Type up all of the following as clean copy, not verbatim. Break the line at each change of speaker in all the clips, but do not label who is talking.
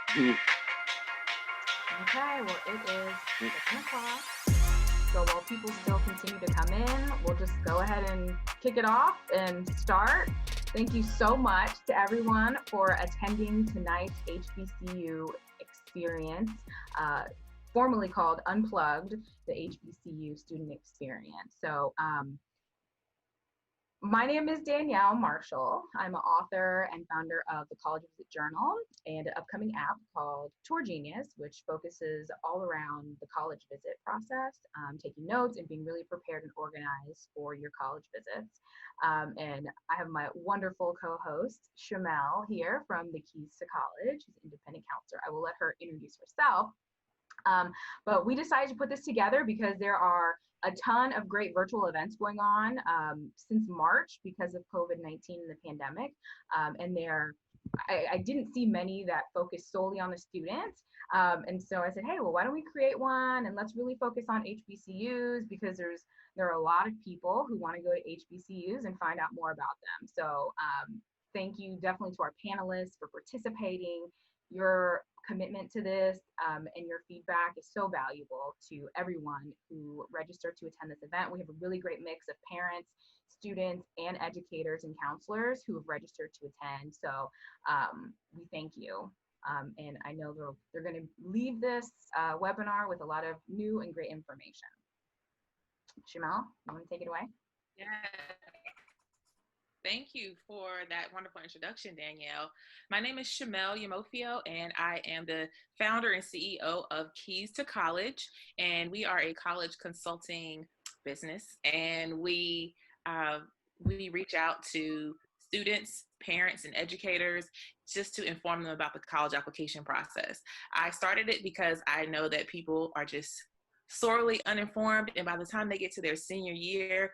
Okay, well, it is 7 o'clock. So while people still continue to come in, we'll just go ahead and kick it off and start. Thank you so much to everyone for attending tonight's HBCU experience, formerly called Unplugged, the HBCU student experience. So my name is Danielle Marshall. I'm an author and founder of the College Visit Journal and an upcoming app called Tour Genius, which focuses all around the college visit process, taking notes and being really prepared and organized for your college visits. And I have my wonderful co-host, Shamel, here from the Keys to College. She's an independent counselor. I will let her introduce herself. But we decided to put this together because there are a ton of great virtual events going on since March because of COVID-19 and the pandemic. And I didn't see many that focus solely on the students. And so I said, hey, well, why don't we create one and let's really focus on HBCUs because there are a lot of people who want to go to HBCUs and find out more about them. So thank you definitely to our panelists for participating. Your commitment to this and your feedback is so valuable to everyone who registered to attend this event. We have a really great mix of parents, students, and educators and counselors who have registered to attend. So we thank you. And I know they're going to leave this webinar with a lot of new and great information. Shamel, you want to take it away?
Yeah. Thank you for that wonderful introduction, Danielle. My name is Shamel Yamofio, and I am the founder and CEO of Keys to College, and we are a college consulting business, and we reach out to students, parents, and educators just to inform them about the college application process. I started it because I know that people are just sorely uninformed, and by the time they get to their senior year,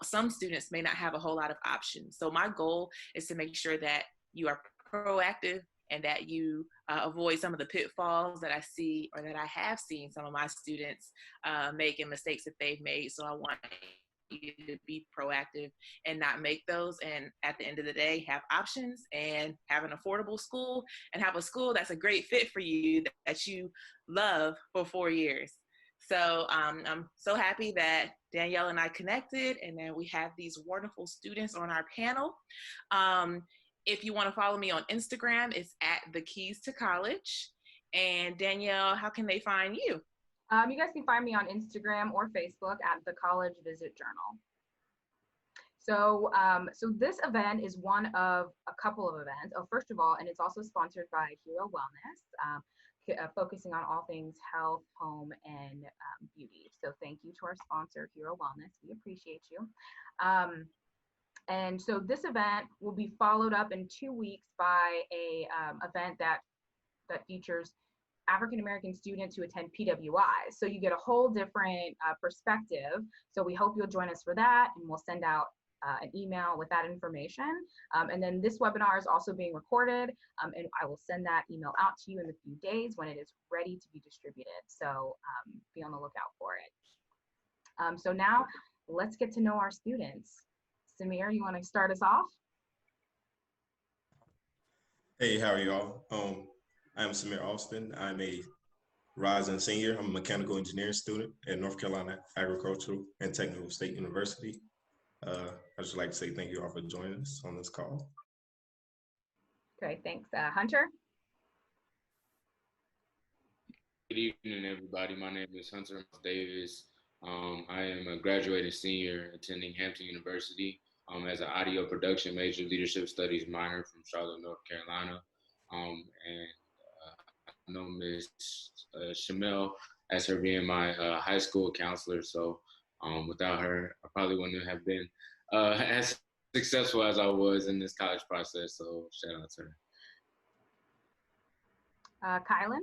some students may not have a whole lot of options. So my goal is to make sure that you are proactive and that you avoid some of the pitfalls that I see or that I have seen some of my students making mistakes that they've made. So I want you to be proactive and not make those, and at the end of the day have options and have an affordable school and have a school that's a great fit for you that you love for 4 years. So I'm so happy that Danielle and I connected, and then we have these wonderful students on our panel. If you want to follow me on Instagram, it's at the Keys to College. And Danielle, how can they find you?
You guys can find me on Instagram or Facebook at the College Visit Journal. So this event is one of a couple of events. Oh, first of all, and it's also sponsored by Hero Wellness. Focusing on all things health, home, and beauty. So thank you to our sponsor, Hero Wellness. We appreciate you. And so this event will be followed up in 2 weeks by a event that features African-American students who attend PWIs. So you get a whole different perspective. So we hope you'll join us for that, and we'll send out an email with that information. And then this webinar is also being recorded, and I will send that email out to you in a few days when it is ready to be distributed. So be on the lookout for it. So now let's get to know our students. Samir, you want to start us off?
Hey, how are y'all? I am Samir Austin. I'm a rising senior. I'm a mechanical engineering student at North Carolina Agricultural and Technical State University. I'd just like to say thank you all for joining us on this call.
Great, thanks. Hunter?
Good evening, everybody. My name is Hunter Davis. I am a graduating senior attending Hampton University as an audio production major, leadership studies minor from Charlotte, North Carolina. I know Ms. Shamel as her being my high school counselor. So without her, I probably wouldn't have been as successful as I was in this college process. So shout out to her.
Kylan?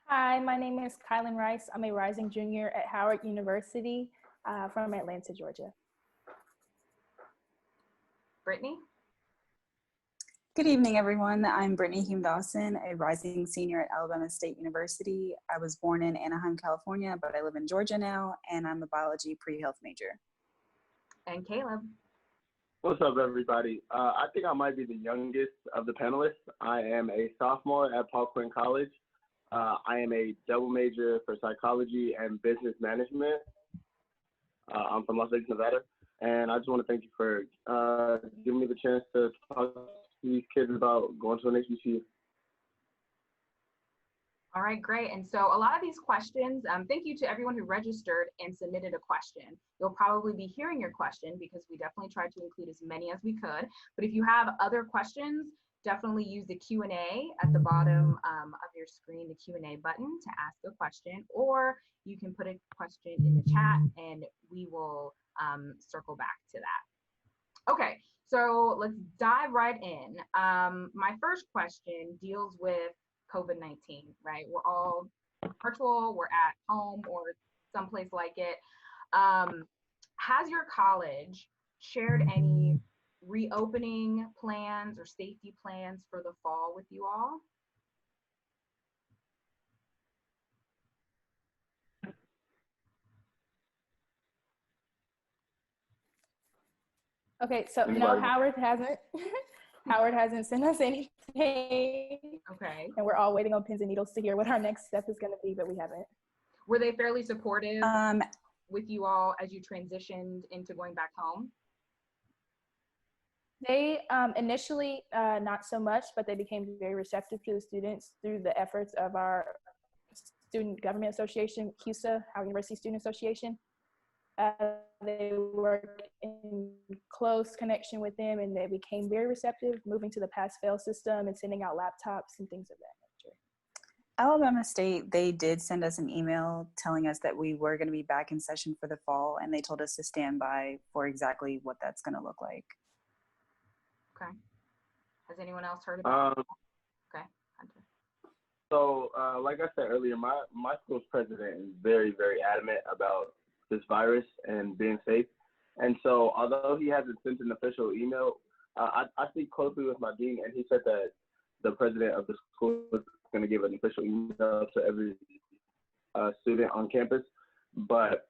Hi, my name is Kylan Rice. I'm a rising junior at Howard University from Atlanta, Georgia.
Brittany?
Good evening, everyone. I'm Brittany Hume Dawson, a rising senior at Alabama State University. I was born in Anaheim, California, but I live in Georgia now, and I'm a biology pre-health major.
And Caleb?
What's up, everybody? I think I might be the youngest of the panelists. I am a sophomore at Paul Quinn College. I am a double major for psychology and business management. I'm from Las Vegas, Nevada. And I just want to thank you for giving me the chance to talk to these kids about going to an HBCU.
All right, great. And so a lot of these questions, thank you to everyone who registered and submitted a question. You'll probably be hearing your question because we definitely tried to include as many as we could. But if you have other questions, definitely use the Q&A at the bottom of your screen, the Q&A button to ask a question, or you can put a question in the chat and we will circle back to that. Okay, so let's dive right in. My first question deals with COVID-19, right? We're all virtual, we're at home or someplace like it. Has your college shared any reopening plans or safety plans for the fall with you all?
Okay, so no, Howard hasn't. Howard hasn't sent us anything.
Okay.
And we're all waiting on pins and needles to hear what our next step is going to be, but we haven't.
Were they fairly supportive with you all as you transitioned into going back home?
They initially not so much, but they became very receptive to the students through the efforts of our Student Government Association, CUSA, our University Student Association. They work in close connection with them, and they became very receptive, moving to the pass-fail system and sending out laptops and things of that nature.
Alabama State, they did send us an email telling us that we were going to be back in session for the fall, and they told us to stand by for exactly what that's going to look like.
Okay. Has anyone else heard about it? Okay, Hunter.
So, like I said earlier, my school's president is very, very adamant about this virus and being safe. And so, although he hasn't sent an official email, I speak closely with my dean, and he said that the president of the school is going to give an official email to every student on campus. But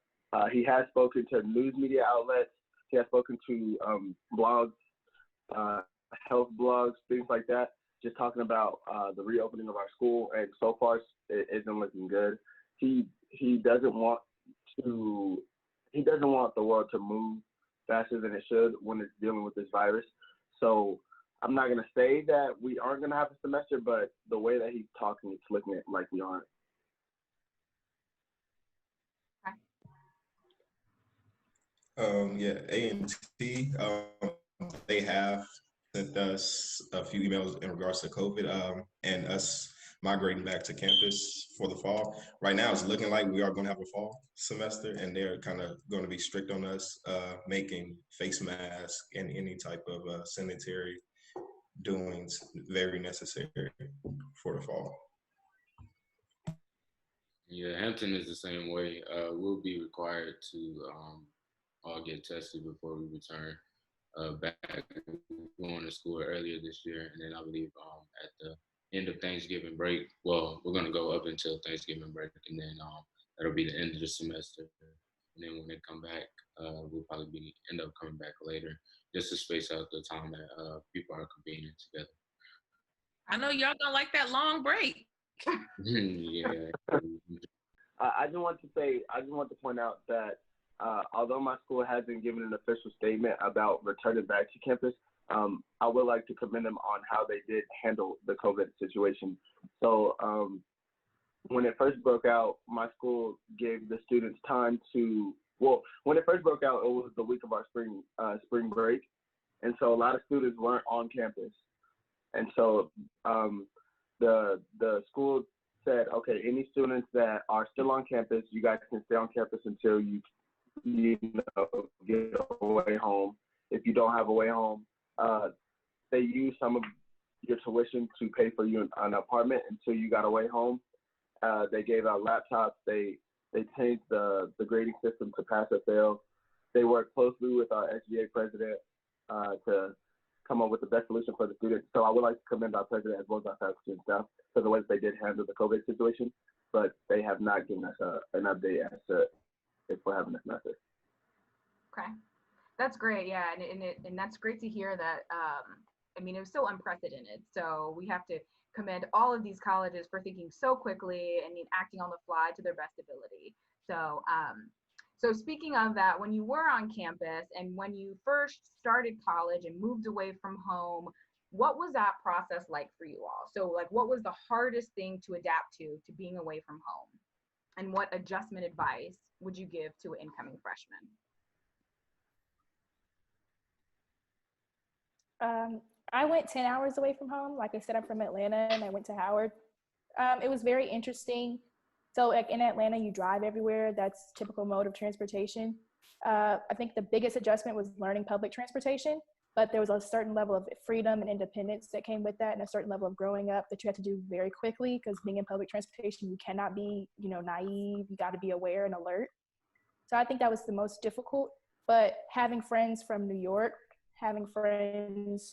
he has spoken to news media outlets. He has spoken to blogs, health blogs, things like that, just talking about the reopening of our school. And so far, it isn't looking good. He doesn't want the world to move faster than it should when it's dealing with this virus. So I'm not going to say that we aren't going to have a semester, but the way that he's talking, it's looking like we aren't.
Yeah, A&T, they have sent us a few emails in regards to COVID and us migrating back to campus for the fall. Right now, it's looking like we are going to have a fall semester, and they're kind of going to be strict on us making face masks and any type of sanitary doings very necessary for the fall.
Yeah, Hampton is the same way. We'll be required to all get tested before we return back. Going to school earlier this year, and then I believe at the end of Thanksgiving break, well, we're going to go up until Thanksgiving break, and then that'll be the end of the semester. And then when they come back, we'll probably end up coming back later, just to space out the time that people are convening together.
I know y'all gonna like that long break.
Yeah.
I just want to point out that although my school hasn't given an official statement about returning back to campus, I would like to commend them on how they did handle the COVID situation. So when it first broke out, my school gave the students time to, when it first broke out, it was the week of our spring break. And so a lot of students weren't on campus. And so the school said, okay, any students that are still on campus, you guys can stay on campus until you get a way home. If you don't have a way home, they use some of your tuition to pay for you an apartment until you got a way home. They gave out laptops. They changed the grading system to pass or fail. They worked closely with our SGA president to come up with the best solution for the students. So I would like to commend our president as well as our faculty and staff for the way that they did handle the COVID situation, but they have not given us an update as to if we're having a semester.
Okay. That's great. Yeah. And that's great to hear that. I mean, it was so unprecedented. So we have to commend all of these colleges for thinking so quickly and acting on the fly to their best ability. So, so speaking of that, when you were on campus and when you first started college and moved away from home, what was that process like for you all? So like, what was the hardest thing to adapt to being away from home? And what adjustment advice would you give to an incoming freshman?
I went 10 hours away from home. Like I said, I'm from Atlanta and I went to Howard. It was very interesting. So like in Atlanta, you drive everywhere. That's typical mode of transportation. I think the biggest adjustment was learning public transportation, but there was a certain level of freedom and independence that came with that, and a certain level of growing up that you had to do very quickly, because being in public transportation, you cannot be, naive. You got to be aware and alert. So I think that was the most difficult. But having friends from New York, having friends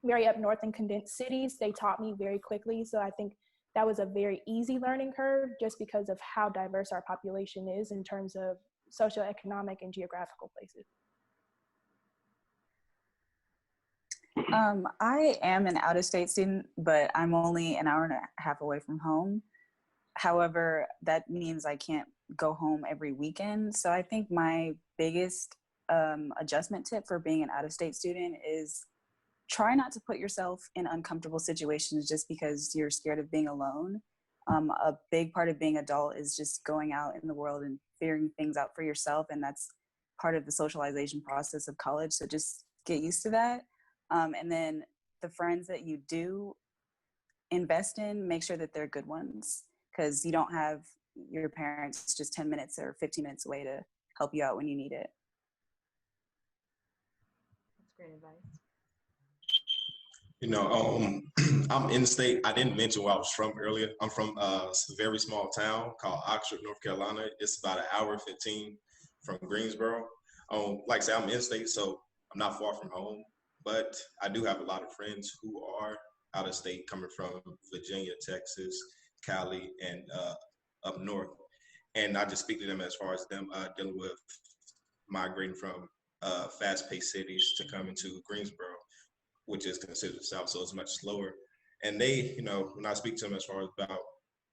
very up north in condensed cities, they taught me very quickly. So I think that was a very easy learning curve, just because of how diverse our population is in terms of socioeconomic and geographical places.
I am an out-of-state student, but I'm only an hour and a half away from home. However, that means I can't go home every weekend. So I think my biggest adjustment tip for being an out-of-state student is try not to put yourself in uncomfortable situations just because you're scared of being alone. A big part of being adult is just going out in the world and figuring things out for yourself, and that's part of the socialization process of college. So just get used to that. And then the friends that you do invest in, make sure that they're good ones, because you don't have your parents just 10 minutes or 15 minutes away to help you out when you need it.
That's great advice.
I'm in state. I didn't mention where I was from earlier. I'm from a very small town called Oxford, North Carolina. It's about an hour 15 from Greensboro. Like I said, I'm in state, so I'm not far from home. But I do have a lot of friends who are out of state, coming from Virginia, Texas, Cali, and up north. And I just speak to them as far as them dealing with migrating from fast-paced cities to come into Greensboro, which is considered the South, so it's much slower. And they, when I speak to them as far as about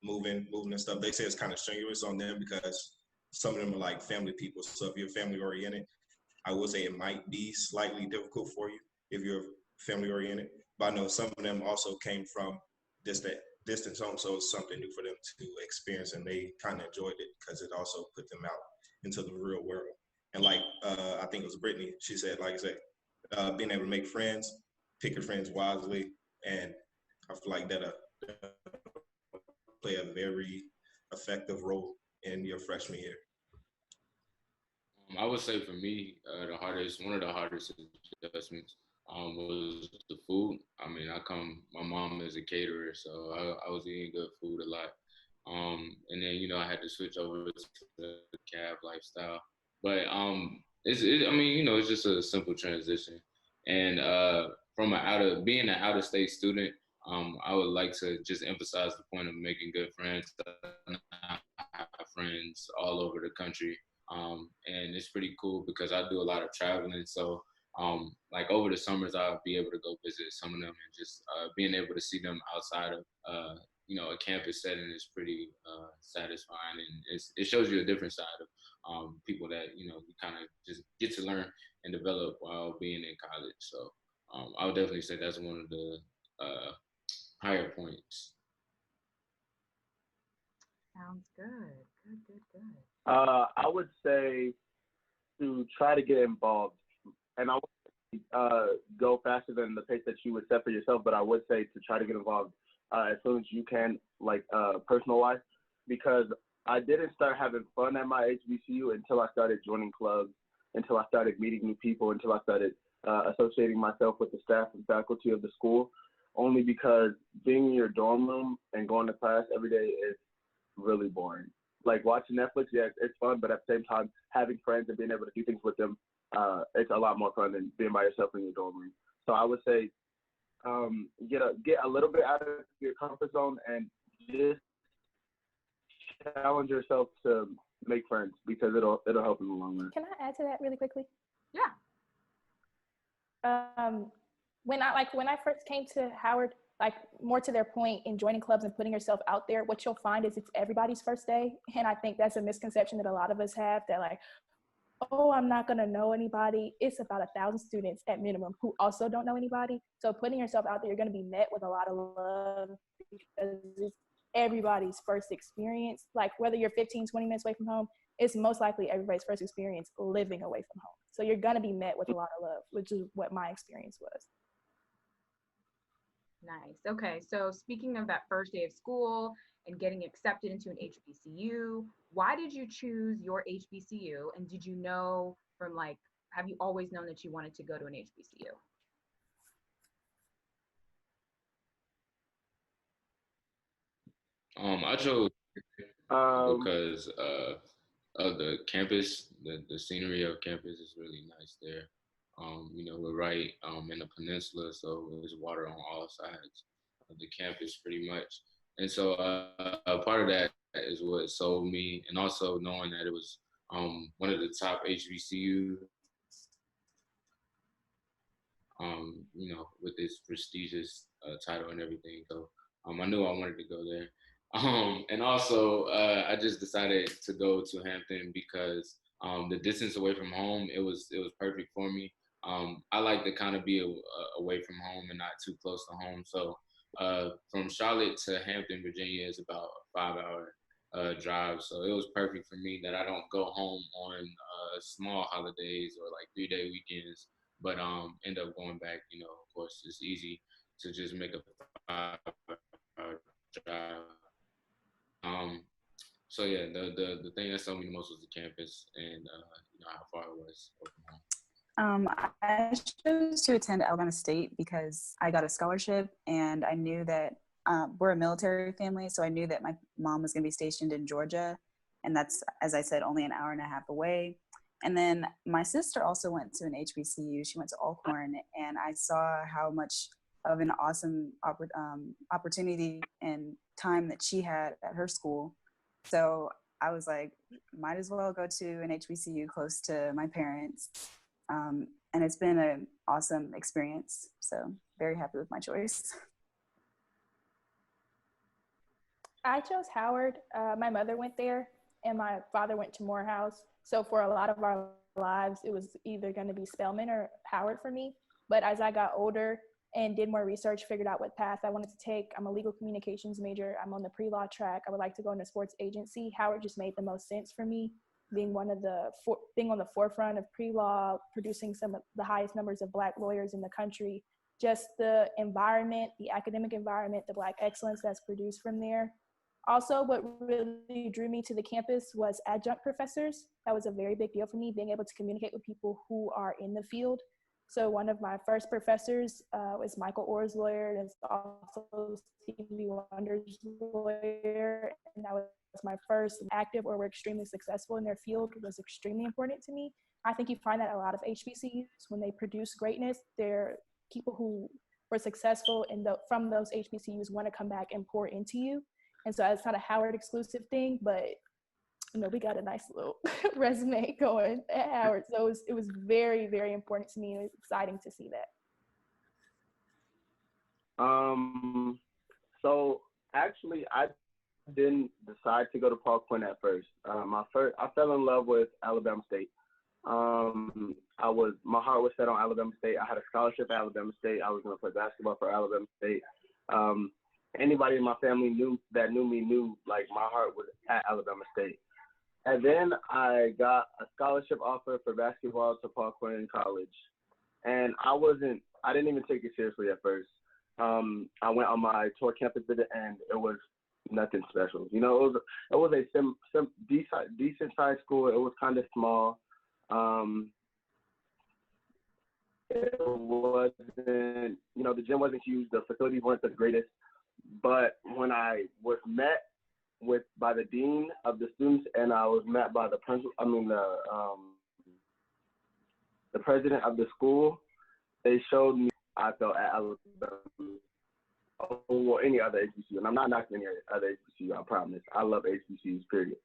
moving and stuff, they say it's kind of strenuous on them because some of them are like family people. So if you're family oriented, I would say it might be slightly difficult for you if you're family oriented. But I know some of them also came from distance home, so it's something new for them to experience, and they kind of enjoyed it because it also put them out into the real world. And like I think it was Brittany, she said, like I said, being able to make friends, pick your friends wisely, and I feel like that play a very effective role in your freshman year.
I would say for me, one of the hardest adjustments was the food. I mean, my mom is a caterer, so I was eating good food a lot. And then, I had to switch over to the cab lifestyle. But it's just a simple transition. And from being an out-of-state student, I would like to just emphasize the point of making good friends. I have friends all over the country. And it's pretty cool because I do a lot of traveling. So like over the summers, I'll be able to go visit some of them, and just being able to see them outside of, a campus setting is pretty satisfying. And it shows you a different side of people that, you kind of just get to learn and develop while being in college. So I would definitely say that's one of the higher points.
Sounds good. Good.
I would say to try to get involved, and I would go faster than the pace that you would set for yourself, but I would say to try to get involved as soon as you can, like personal life, because I didn't start having fun at my HBCU until I started joining clubs, until I started meeting new people, until I started associating myself with the staff and faculty of the school, only because being in your dorm room and going to class every day is really boring. Like watching Netflix, yeah, it's fun, but at the same time, having friends and being able to do things with them, it's a lot more fun than being by yourself in your dorm room. So I would say get a little bit out of your comfort zone and just challenge yourself to make friends, because it'll help in the long run.
Can I add to that really quickly?
Yeah.
When I first came to Howard, like more to their point in joining clubs and putting yourself out there, what you'll find is it's everybody's first day. And I think that's a misconception that a lot of us have, that like, oh, I'm not going to know anybody. It's about 1,000 students at minimum who also don't know anybody. So putting yourself out there, you're going to be met with a lot of love because it's everybody's first experience. Like whether you're 15, 20 minutes away from home, it's most likely everybody's first experience living away from home. So you're going to be met with a lot of love, which is what my experience was.
Nice. Okay. So speaking of that first day of school and getting accepted into an HBCU, why did you choose your HBCU? And did you know from like, have you always known that you wanted to go to an HBCU?
I chose because of the campus. The scenery of campus is really nice there. You know, we're right in the peninsula, so there's water on all sides of the campus pretty much. And so part of that is what sold me, and also knowing that it was one of the top HBCUs, you know, with its prestigious title and everything. So I knew I wanted to go there. And also, I just decided to go to Hampton because the distance away from home, it was perfect for me. I like to kind of be away from home and not too close to home. So from Charlotte to Hampton, Virginia is about a 5-hour drive. So it was perfect for me that I don't go home on small holidays or like 3-day weekends, but end up going back. You know, of course, it's easy to just make a 5-hour drive. So yeah, the thing that sold me the most was the campus and you know how far it was from home.
I chose to attend Alabama State because I got a scholarship, and I knew that we're a military family, so I knew that my mom was going to be stationed in Georgia, and that's, as I said, only an hour and a half away. And then my sister also went to an HBCU. She went to Alcorn, and I saw how much of an awesome opportunity and time that she had at her school. So I was like, might as well go to an HBCU close to my parents. And it's been an awesome experience. So very happy with my choice.
I chose Howard. My mother went there and my father went to Morehouse. So for a lot of our lives, it was either going to be Spelman or Howard for me. But as I got older and did more research, figured out what path I wanted to take. I'm a legal communications major. I'm on the pre-law track. I would like to go into sports agency. Howard just made the most sense for me, being on the forefront of pre-law, producing some of the highest numbers of Black lawyers in the country. Just the environment, the academic environment, the Black excellence that's produced from there. Also, what really drew me to the campus was adjunct professors. That was a very big deal for me, being able to communicate with people who are in the field. So one of my first professors was Michael Orr's lawyer, and it's also Stevie Wonder's lawyer. And that was my first active or were extremely successful in their field, was extremely important to me. I think you find that a lot of HBCUs, when they produce greatness, they're people who were successful from those HBCUs want to come back and pour into you. And so it's not a Howard exclusive thing, but you know, we got a nice little resume going at Howard. So it was very, very important to me. It was exciting to see that.
So actually, I didn't decide to go to Paul Quinn at first. I fell in love with Alabama State. My heart was set on Alabama State. I had a scholarship at Alabama State. I was going to play basketball for Alabama State. Anybody in my family knew me like my heart was at Alabama State. And then I got a scholarship offer for basketball to Paul Quinn College. And I didn't even take it seriously at first. I went on my tour campus visit and it was nothing special. You know, it was a decent sized school. It was kind of small. It wasn't, you know, the gym wasn't huge. The facilities weren't the greatest. But when I was met by the dean of the students, and I was met by the president of the school, they showed me I felt at Alabama or any other HBCU. And I'm not knocking any other HBCU, I promise. I love HBCUs, period.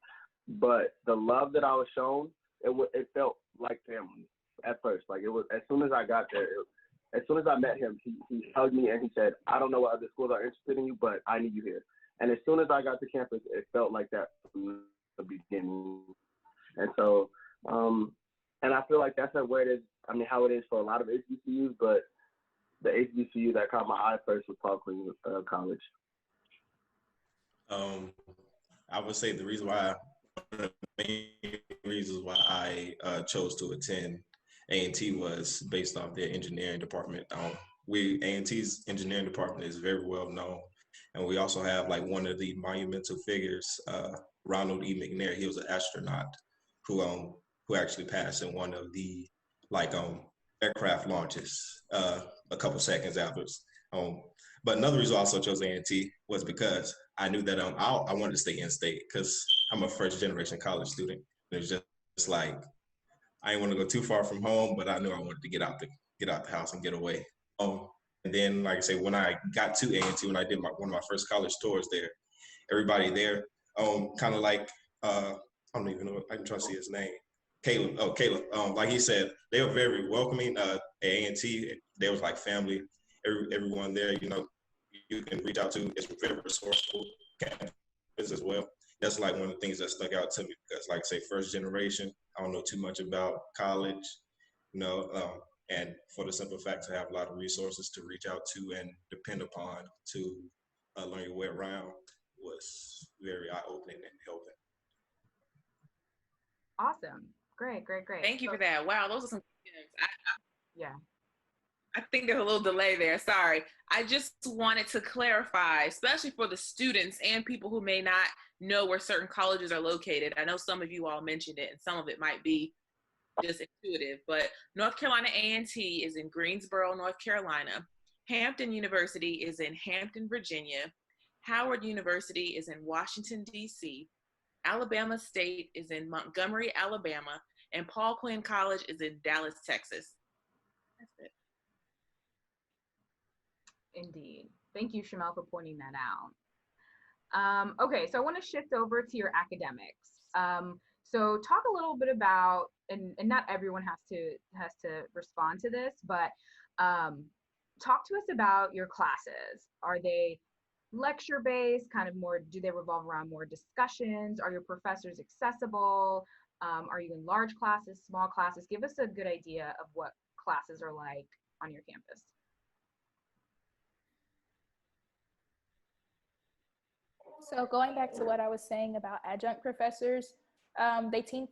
But the love that I was shown, it felt like family at first. Like it was, as soon as I got there, as soon as I met him, he hugged me and he said, I don't know what other schools are interested in you, but I need you here. And as soon as I got to campus, it felt like that from the beginning. And so, and I feel like that's where it is, I mean, how it is for a lot of HBCUs, but the HBCU that caught my eye first was Paul Quinn College.
I would say the reason why, one of the main reasons why I chose to attend A&T was based off their engineering department. A&T's engineering department is very well known, and we also have like one of the monumental figures, Ronald E. McNair. He was an astronaut who actually passed in one of the aircraft launches a couple seconds afterwards. But another reason I also chose A&T was because I knew that I wanted to stay in state because I'm a first generation college student. It was just like I didn't want to go too far from home, but I knew I wanted to get out the house and get away. And then, like I say, when I got to A&T, when I did one of my first college tours there, everybody there, kind of like I don't even know. I'm trying to see his name. Caleb. Oh, Caleb. Like he said, they were very welcoming. At A&T, they was like family. Everyone there, you can reach out to. It's very resourceful campus as well. That's like one of the things that stuck out to me because, like I say, first generation, I don't know too much about college, and for the simple fact to have a lot of resources to reach out to and depend upon to learn your way around was very eye-opening and helping.
Awesome. Great.
Thank you for that. Wow, those are some questions.
Yeah.
I think there's a little delay there. Sorry. I just wanted to clarify, especially for the students and people who may not know where certain colleges are located. I know some of you all mentioned it, and some of it might be just intuitive, but North Carolina A&T is in Greensboro, North Carolina. Hampton University is in Hampton, Virginia. Howard University is in Washington, D.C. Alabama State is in Montgomery, Alabama. And Paul Quinn College is in Dallas, Texas. That's it.
Indeed. Thank you, Shamel, for pointing that out. Okay, so I want to shift over to your academics. So talk a little bit about, and not everyone has to respond to this, but talk to us about your classes. Are they lecture-based, kind of more, do they revolve around more discussions? Are your professors accessible? Are you in large classes, small classes? Give us a good idea of what classes are like on your campus.
So going back to what I was saying about adjunct professors, they tend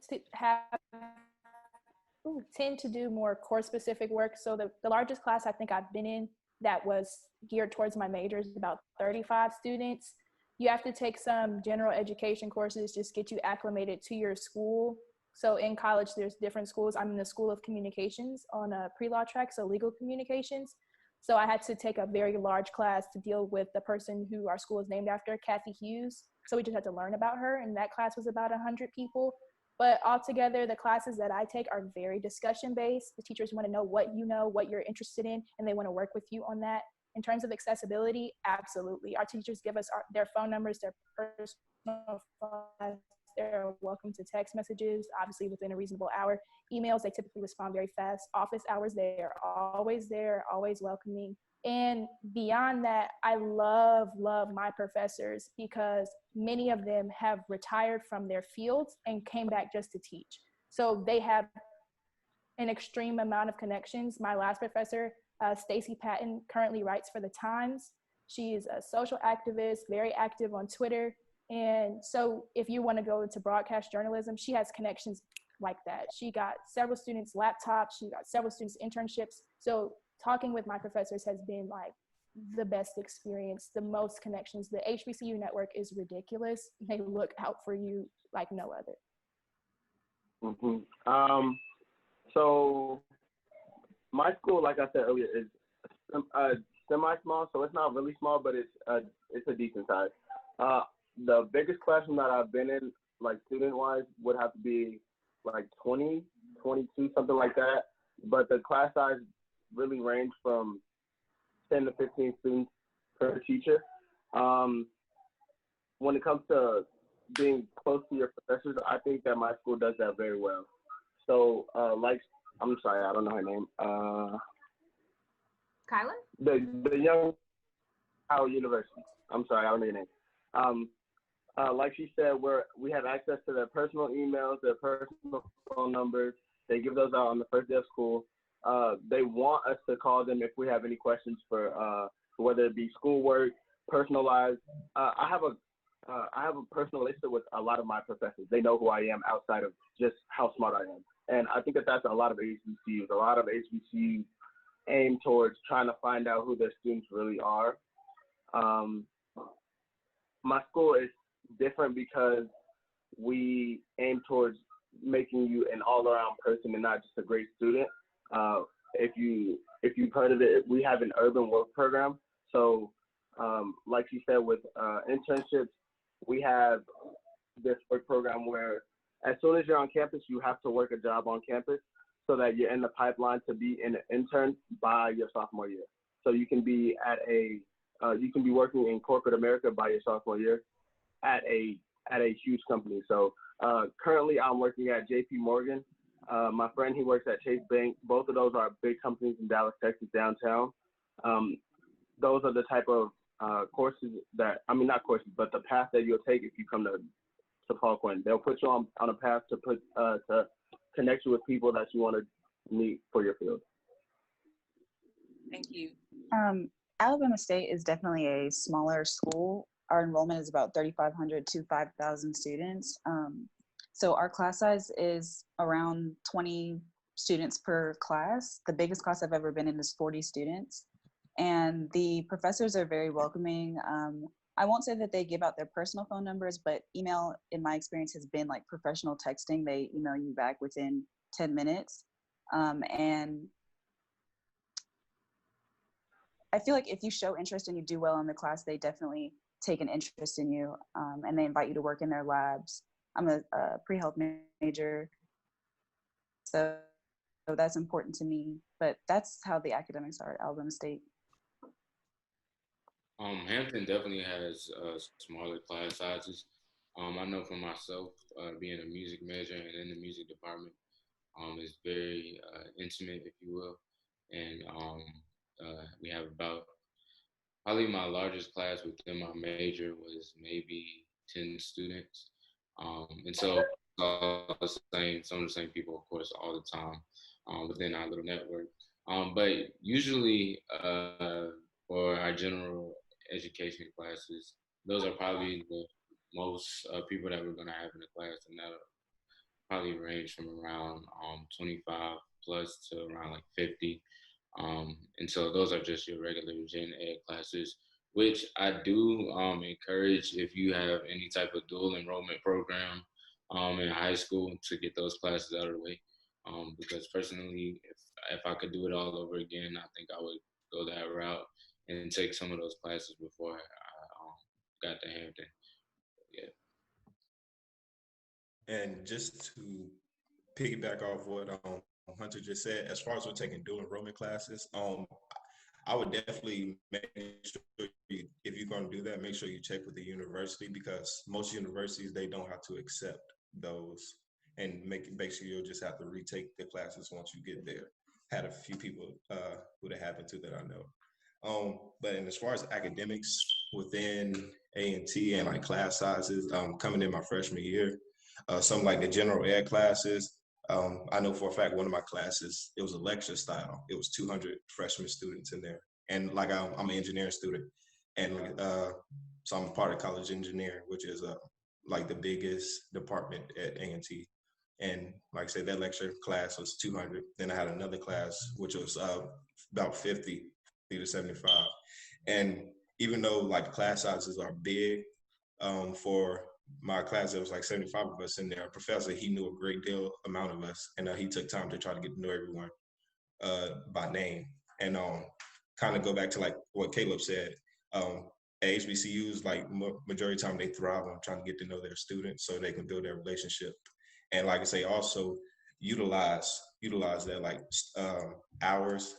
to do more course specific work. So the largest class I think I've been in that was geared towards my major is about 35 students. You have to take some general education courses, just get you acclimated to your school. So in college, there's different schools. I'm in the School of Communications on a pre-law track, so legal communications. So I had to take a very large class to deal with the person who our school is named after, Kathy Hughes. So we just had to learn about her, and that class was about 100 people. But altogether, the classes that I take are very discussion-based. The teachers want to know what you know, what you're interested in, and they want to work with you on that. In terms of accessibility, absolutely. Our teachers give us their phone numbers, their personal phones. They're welcome to text messages, obviously within a reasonable hour. Emails, they typically respond very fast. Office hours, they are always there, always welcoming. And beyond that, I love my professors because many of them have retired from their fields and came back just to teach. So they have an extreme amount of connections. My last professor, Stacy Patton, currently writes for the Times. She is a social activist, very active on Twitter. And so if you want to go into broadcast journalism, she has connections like that. She got several students laptops, she got several students internships. So talking with my professors has been like the best experience, the most connections. The HBCU network is ridiculous. They look out for you like no other.
Mm-hmm. So my school, like I said earlier, is semi-small, so it's not really small, but it's a decent size. The biggest classroom that I've been in, like student-wise, would have to be like 20, 22, something like that. But the class size really range from 10 to 15 students per teacher. When it comes to being close to your professors, I think that my school does that very well. So, I'm sorry, I don't know her name.
Kylan?
The young Howard University. I'm sorry, I don't know your name. Like she said, we have access to their personal emails, their personal phone numbers. They give those out on the first day of school. They want us to call them if we have any questions for whether it be schoolwork, personal lives. I have a personal relationship with a lot of my professors. They know who I am outside of just how smart I am. And I think that that's a lot of HBCUs. A lot of HBCUs aim towards trying to find out who their students really are. My school is different because we aim towards making you an all-around person and not just a great student. If you've heard of it, we have an urban work program. So like you said, with internships, we have this work program where as soon as you're on campus, you have to work a job on campus so that you're in the pipeline to be an intern by your sophomore year. So you can be you can be working in corporate America by your sophomore year at a huge company. So currently I'm working at JP Morgan. My friend, he works at Chase Bank. Both of those are big companies in Dallas, Texas, downtown. Those are the type of courses not courses, but the path that you'll take if you come to Paul Quinn. They'll put you on a path to connect you with people that you want to meet for your field.
Thank you.
Alabama State is definitely a smaller school. Our enrollment is about 3,500 to 5,000 students. So our class size is around 20 students per class. The biggest class I've ever been in is 40 students. And the professors are very welcoming. I won't say that they give out their personal phone numbers, but email, in my experience, has been like professional texting. They email you back within 10 minutes. And I feel like if you show interest and you do well in the class, they definitely take an interest in you, and they invite you to work in their labs. I'm a pre-health major, so that's important to me. But that's how the academics are at Alabama State.
Hampton definitely has smaller class sizes. I know for myself, being a music major and in the music department, is very intimate, if you will. And we have probably my largest class within my major was maybe 10 students. And so some of the same people, of course, all the time within our little network. But usually for our general education classes, those are probably the most people that we're going to have in the class, and that'll probably range from around 25 plus to around like 50. And so those are just your regular gen ed classes, which I do encourage if you have any type of dual enrollment program in high school to get those classes out of the way. Because personally, if I could do it all over again, I think I would go that route and take some of those classes before I got to Hampton. Yeah.
And just to piggyback off what Hunter just said, as far as we're taking dual enrollment classes, I would definitely make sure if you're going to do that, make sure you check with the university, because most universities, they don't have to accept those, and make sure you'll just have to retake the classes once you get there. Had a few people who that happened to that I know. But as far as academics within A&T and like class sizes, coming in my freshman year, some like the general ed classes, I know for a fact one of my classes, it was a lecture style. It was 200 freshman students in there. And like I'm an engineering student. And so I'm part of college engineering, which is like the biggest department at A&T. And like I said, that lecture class was 200. Then I had another class, which was about 50 to 75. And even though like class sizes are big, for my class, there was like 75 of us in there. Our professor, he knew a great deal amount of us, and he took time to try to get to know everyone by name. And kind of go back to like what Caleb said, HBCUs, like majority of the time, they thrive on trying to get to know their students so they can build their relationship. And like I say, also utilize that like hours,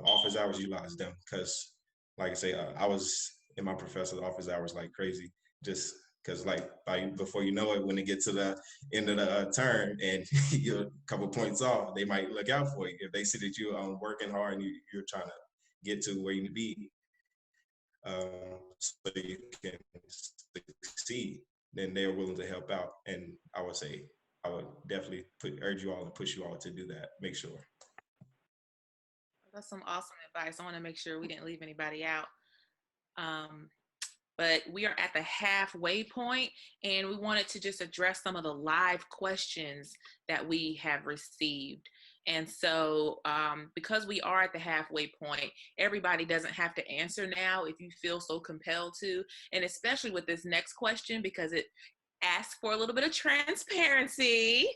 office hours, utilize them, because like I say, I was in my professor's office hours like crazy, just because like before you know it, when it gets to the end of the term and you're a couple points off, they might look out for you if they see that you're working hard and you're trying to get to where you need to be, so you can succeed, then they're willing to help out. And I would definitely urge you all and push you all to do that. Make sure.
That's some awesome advice. I want to make sure we didn't leave anybody out. But we are at the halfway point, and we wanted to just address some of the live questions that we have received. And so because we are at the halfway point, everybody doesn't have to answer now if you feel so compelled to, and especially with this next question, because it asks for a little bit of transparency.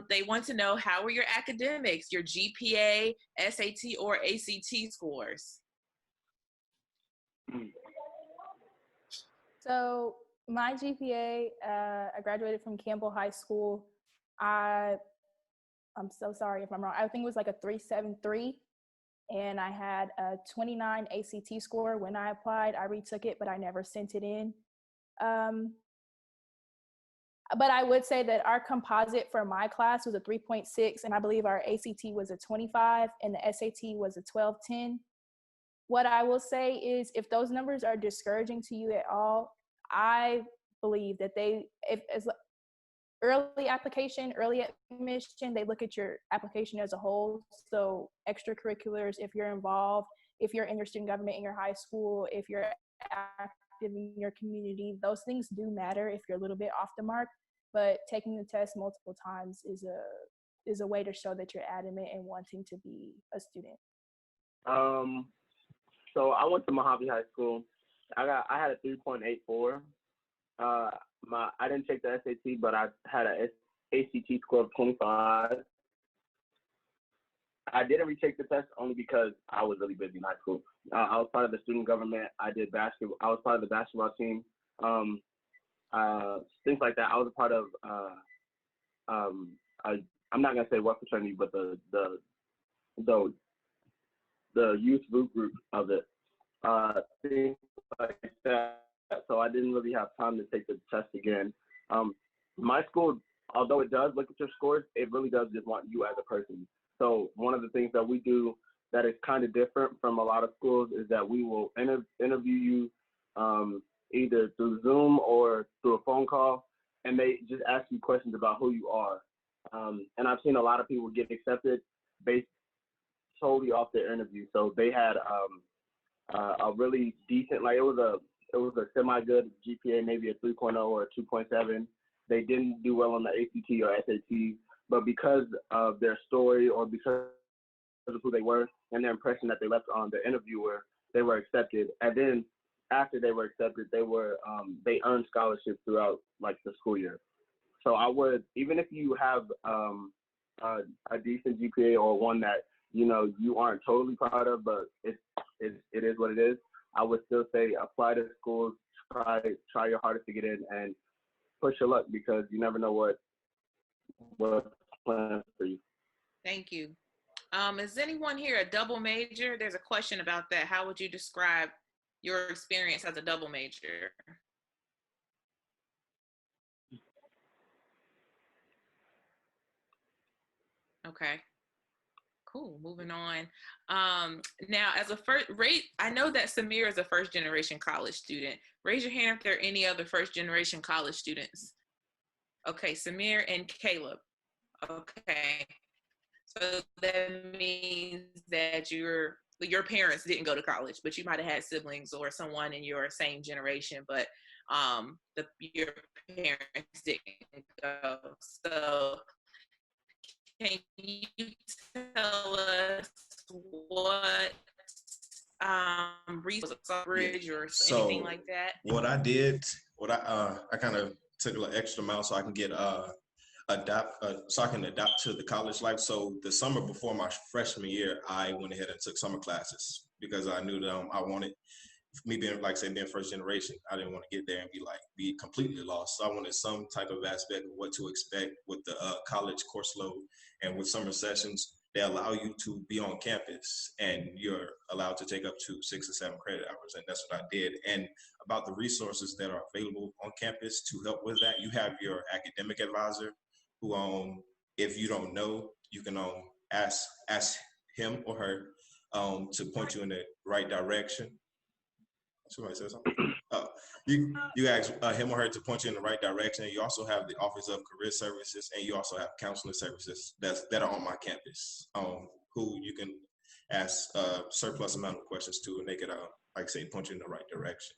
They want to know, how were your academics, your GPA, SAT, or ACT scores?
So my GPA, I graduated from Campbell High School. I'm so sorry if I'm wrong. I think it was like a 3.73, and I had a 29 ACT score when I applied. I retook it, but I never sent it in. But I would say that our composite for my class was a 3.6, and I believe our ACT was a 25, and the SAT was a 12.10. What I will say is, if those numbers are discouraging to you at all, I believe that as early application, early admission, they look at your application as a whole. So extracurriculars, if you're involved, if you're in your student government in your high school, if you're active in your community, those things do matter if you're a little bit off the mark. But taking the test multiple times is a way to show that you're adamant and wanting to be a student.
So I went to Mojave High School. I had a 3.84. I didn't take the SAT, but I had an ACT score of 25. I didn't retake the test only because I was really busy in high school. I was part of the student government. I did basketball. I was part of the basketball team. Things like that. I was a part of. I'm not gonna say what fraternity, but the youth group of it. Things like that. So I didn't really have time to take the test again. My school, although it does look at your scores, it really does just want you as a person. So one of the things that we do that is kind of different from a lot of schools is that we will interview you either through Zoom or through a phone call, and they just ask you questions about who you are. And I've seen a lot of people get accepted based solely off their interview. So they had a really decent, like it was a semi-good GPA, maybe a 3.0 or a 2.7. They didn't do well on the ACT or SAT, but because of their story or because of who they were and their impression that they left on the interviewer, they were accepted. And then after they were accepted, they earned scholarships throughout like the school year. So I would, even if you have a decent GPA or one that you aren't totally proud of, but it is what it is, I would still say apply to schools, try your hardest to get in, and push your luck, because you never know what's planned for you.
Thank you. Is anyone here a double major? There's a question about that. How would you describe your experience as a double major? Okay. Cool. Moving on. Now, as a first rate, I know that Samir is a first generation college student. Raise your hand if there are any other first generation college students. Okay, Samir and Caleb. Okay. So that means that your parents didn't go to college, but you might have had siblings or someone in your same generation, but your parents didn't go. So can you tell us what resources, bridge or anything like that?
What I did, I kind of took a little extra mile so I can get adapt to the college life. So the summer before my freshman year, I went ahead and took summer classes because I knew that I wanted, me being being first generation, I didn't want to get there and be completely lost. So I wanted some type of aspect of what to expect with the college course load, and with summer sessions, they allow you to be on campus and you're allowed to take up to 6 or 7 credit hours, and that's what I did. And about the resources that are available on campus to help with that, you have your academic advisor, who if you don't know, you can ask him or her to point you in the right direction. Somebody said something. You ask him or her to point you in the right direction. You also have the Office of Career Services, and you also have counseling services that are on my campus, who you can ask surplus amount of questions to, and they could, like I say, point you in the right direction.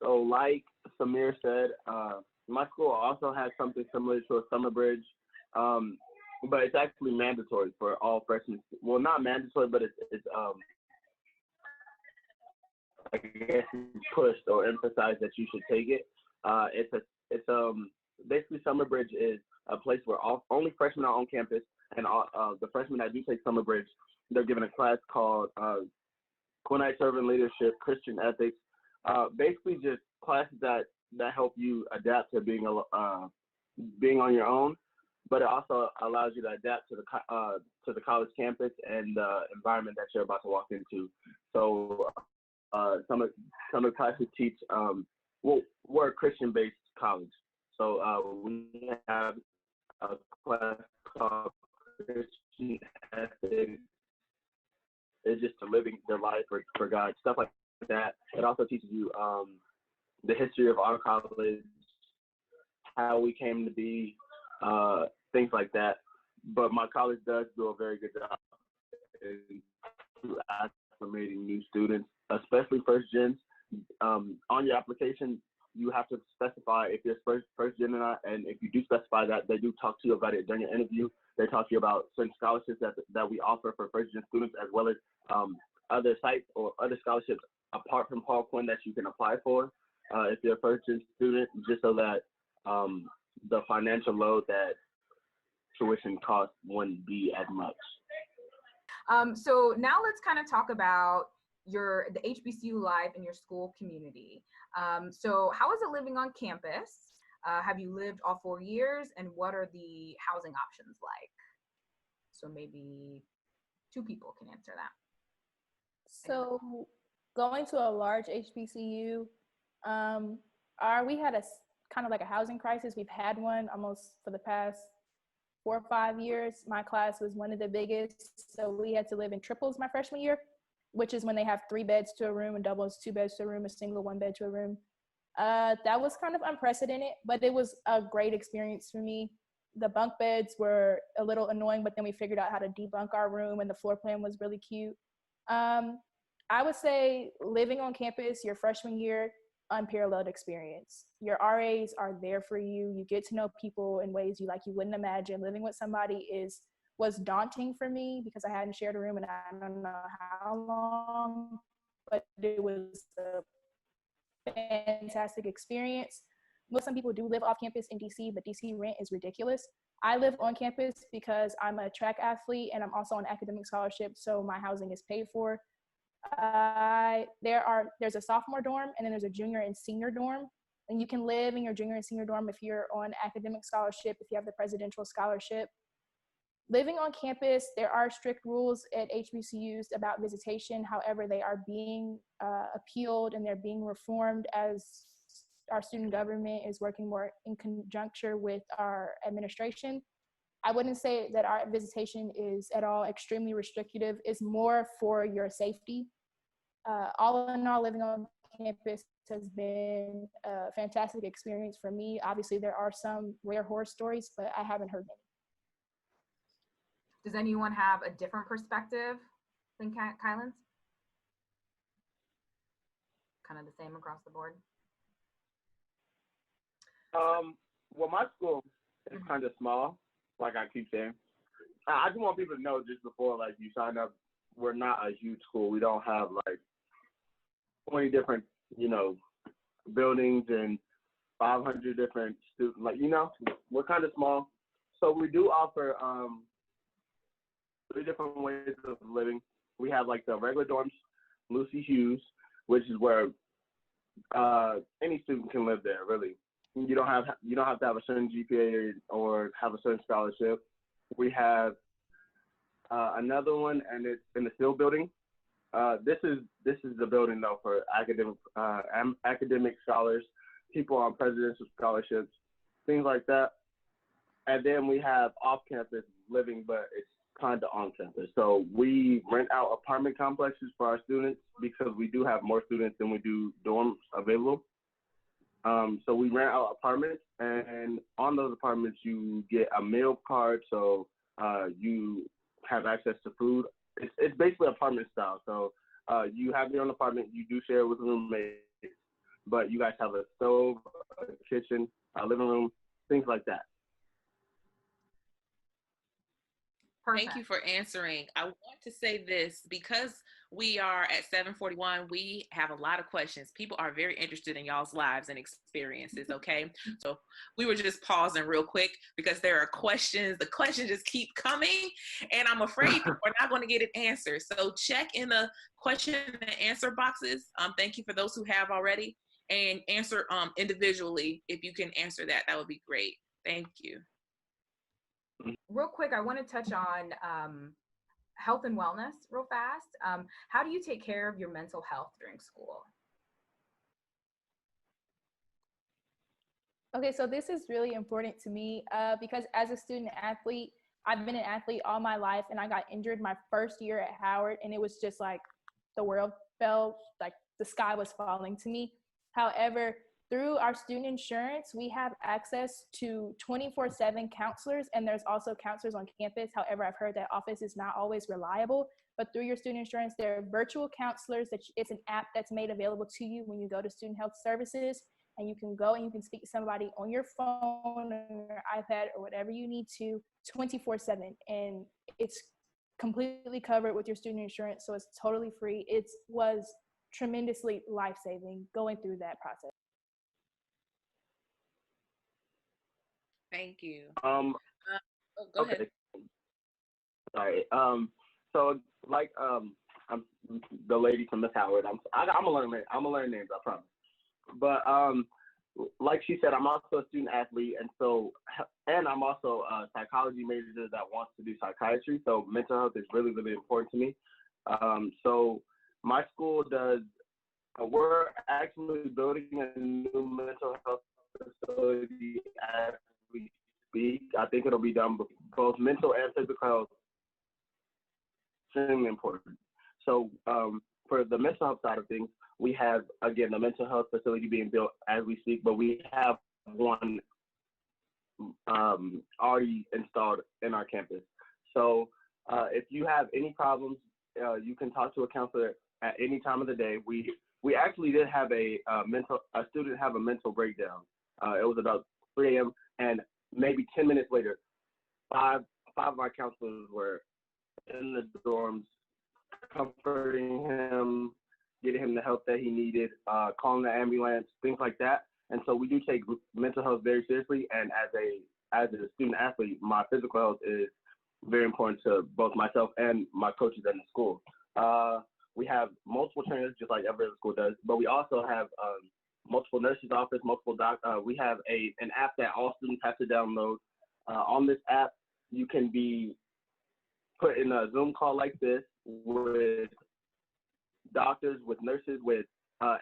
So like Samir said, my school also has something similar to a summer bridge, but it's actually mandatory for all freshmen. Well, not mandatory, but it's I guess it's pushed or emphasized that you should take it. Basically Summer Bridge is a place where only freshmen are on campus, and the freshmen that do take Summer Bridge, they're given a class called Quinnite Servant Leadership, Christian Ethics, basically just classes that help you adapt to being on your own, but it also allows you to adapt to the college campus and the environment that you're about to walk into. So some of the classes teach, we're a Christian-based college. So we have a class called Christian Ethics. It's just living their life for God, stuff like that. It also teaches you the history of our college, how we came to be, things like that. But my college does do a very good job in acclimating new students, especially first gens. On your application, you have to specify if you're first gen or not, and if you do specify that, they do talk to you about it during your interview. They talk to you about certain scholarships that we offer for first gen students, as well as other sites or other scholarships apart from Paul Quinn that you can apply for if you're a first gen student, just so that the financial load that tuition costs wouldn't be as much.
So now let's kind of talk about the HBCU life in your school community. So how is it living on campus? Have you lived all 4 years, and what are the housing options like? So maybe 2 people can answer that.
So going to a large HBCU, we had a kind of like a housing crisis. We've had one almost for the past 4 or 5 years. My class was one of the biggest, so we had to live in triples my freshman year, which is when they have 3 beds to a room, and doubles 2 beds to a room, a single 1 bed to a room. That was kind of unprecedented, but it was a great experience for me. The bunk beds were a little annoying, but then we figured out how to debunk our room, and the floor plan was really cute. I would say living on campus your freshman year, unparalleled experience. Your RAs are there for you. You get to know people in ways you wouldn't imagine. Living with somebody was daunting for me because I hadn't shared a room in I don't know how long, but it was a fantastic experience. Some people do live off campus in DC, but DC rent is ridiculous. I live on campus because I'm a track athlete and I'm also on academic scholarship, so my housing is paid for. There's a sophomore dorm, and then there's a junior and senior dorm, and you can live in your junior and senior dorm if you're on academic scholarship, if you have the presidential scholarship. Living on campus, there are strict rules at HBCUs about visitation. However, they are being appealed, and they're being reformed as our student government is working more in conjunction with our administration. I wouldn't say that our visitation is at all extremely restrictive. It's more for your safety. All in all, living on campus has been a fantastic experience for me. Obviously, there are some rare horror stories, but I haven't heard many.
Does anyone have a different perspective than Kylan's? Kind of the same across the board?
Well, my school is kind of small, like I keep saying. I just want people to know just before you sign up, we're not a huge school. We don't have 20 different, buildings and 500 different students. We're kind of small. So we do offer 3 different ways of living. We have the regular dorms, Lucy Hughes, which is where any student can live there, really. You don't have to have a certain GPA or have a certain scholarship. We have another one, and it's in the Steel building. This is the building though for academic scholars, people on presidential scholarships, things like that. And then we have off-campus living, but it's kind of on campus. So we rent out apartment complexes for our students because we do have more students than we do dorms available. So we rent out apartments, and on those apartments you get a meal card, so you have access to food. It's basically apartment style. So you have your own apartment, you do share with roommates, but you guys have a stove, a kitchen, a living room, things like that.
Perfect.
Thank you for answering. I want to say this because we are at 7:41. We have a lot of questions. People are very interested in y'all's lives and experiences, okay? So we were just pausing real quick because there are questions. The questions just keep coming, and I'm afraid we're not going to get an answer. So check in the question and answer boxes. Thank you for those who have already, and answer individually. If you can answer that, that would be great. Thank you.
Real quick, I want to touch on health and wellness real fast. How do you take care of your mental health during school?
Okay, so this is really important to me because as a student athlete, I've been an athlete all my life, and I got injured my first year at Howard, and it was just like the world fell, like the sky was falling to me. However, through our student insurance, we have access to 24/7 counselors, and there's also counselors on campus. However, I've heard that office is not always reliable, but through your student insurance, there are virtual counselors. It's an app that's made available to you when you go to Student Health Services, and you can go and you can speak to somebody on your phone or your iPad or whatever you need to 24/7, and it's completely covered with your student insurance, so it's totally free. It was tremendously life-saving going through that process.
Thank you. Go
Okay.
ahead.
Sorry. So like I'm the lady from Miss Howard. I'm gonna learn names, I promise. But like she said, I'm also a student athlete, and I'm also a psychology major that wants to do psychiatry. So mental health is really, really important to me. So my school does. We're actually building a new mental health facility as we speak. I think it'll be done both mental and physical health. Extremely important. So for the mental health side of things, we have, again, the mental health facility being built as we speak, but we have one already installed in our campus. So if you have any problems, you can talk to a counselor at any time of the day. We actually did have a student have a mental breakdown. It was about 3 a.m. and maybe 10 minutes later, five of our counselors were in the dorms, comforting him, getting him the help that he needed, calling the ambulance, things like that. And so we do take mental health very seriously. And as a student athlete, my physical health is very important to both myself and my coaches in the school. We have multiple trainers, just like every other school does, but we also have multiple nurses' office, we have an app that all students have to download. On this app, you can be put in a Zoom call like this with doctors, with nurses, with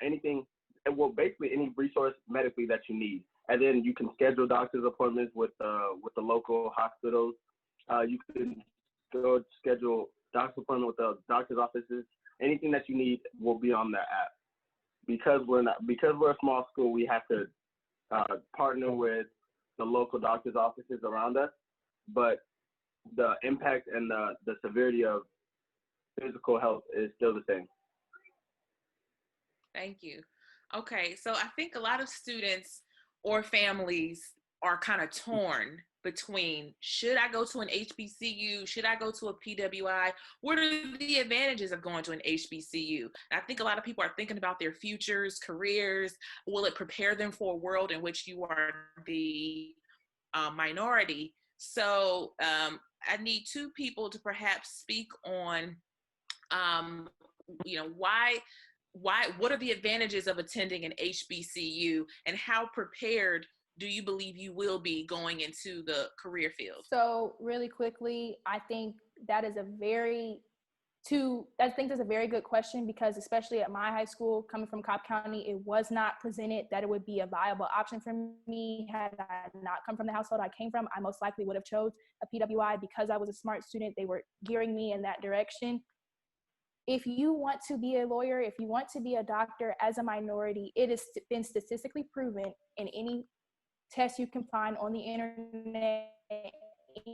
anything, well, basically any resource medically that you need. And then you can schedule doctor's appointments with the local hospitals. You can go schedule doctor's appointment with the doctor's offices. Anything that you need will be on that app. Because we're a small school, we have to partner with the local doctor's offices around us. But the impact and the severity of physical health is still the same.
Thank you. Okay, so I think a lot of students or families are kind of torn between, should I go to an HBCU? Should I go to a PWI? What are the advantages of going to an HBCU? I think a lot of people are thinking about their futures, careers. Will it prepare them for a world in which you are the minority? So I need two people to perhaps speak on, what are the advantages of attending an HBCU, and how prepared do you believe you will be going into the career field?
So really quickly, I think that is a very I think that's a very good question, because especially at my high school, coming from Cobb County, it was not presented that it would be a viable option for me. Had I not come from the household I came from, I most likely would have chose a PWI. Because I was a smart student, they were gearing me in that direction. If you want to be a lawyer, if you want to be a doctor as a minority, it has been statistically proven in any test you can find on the internet,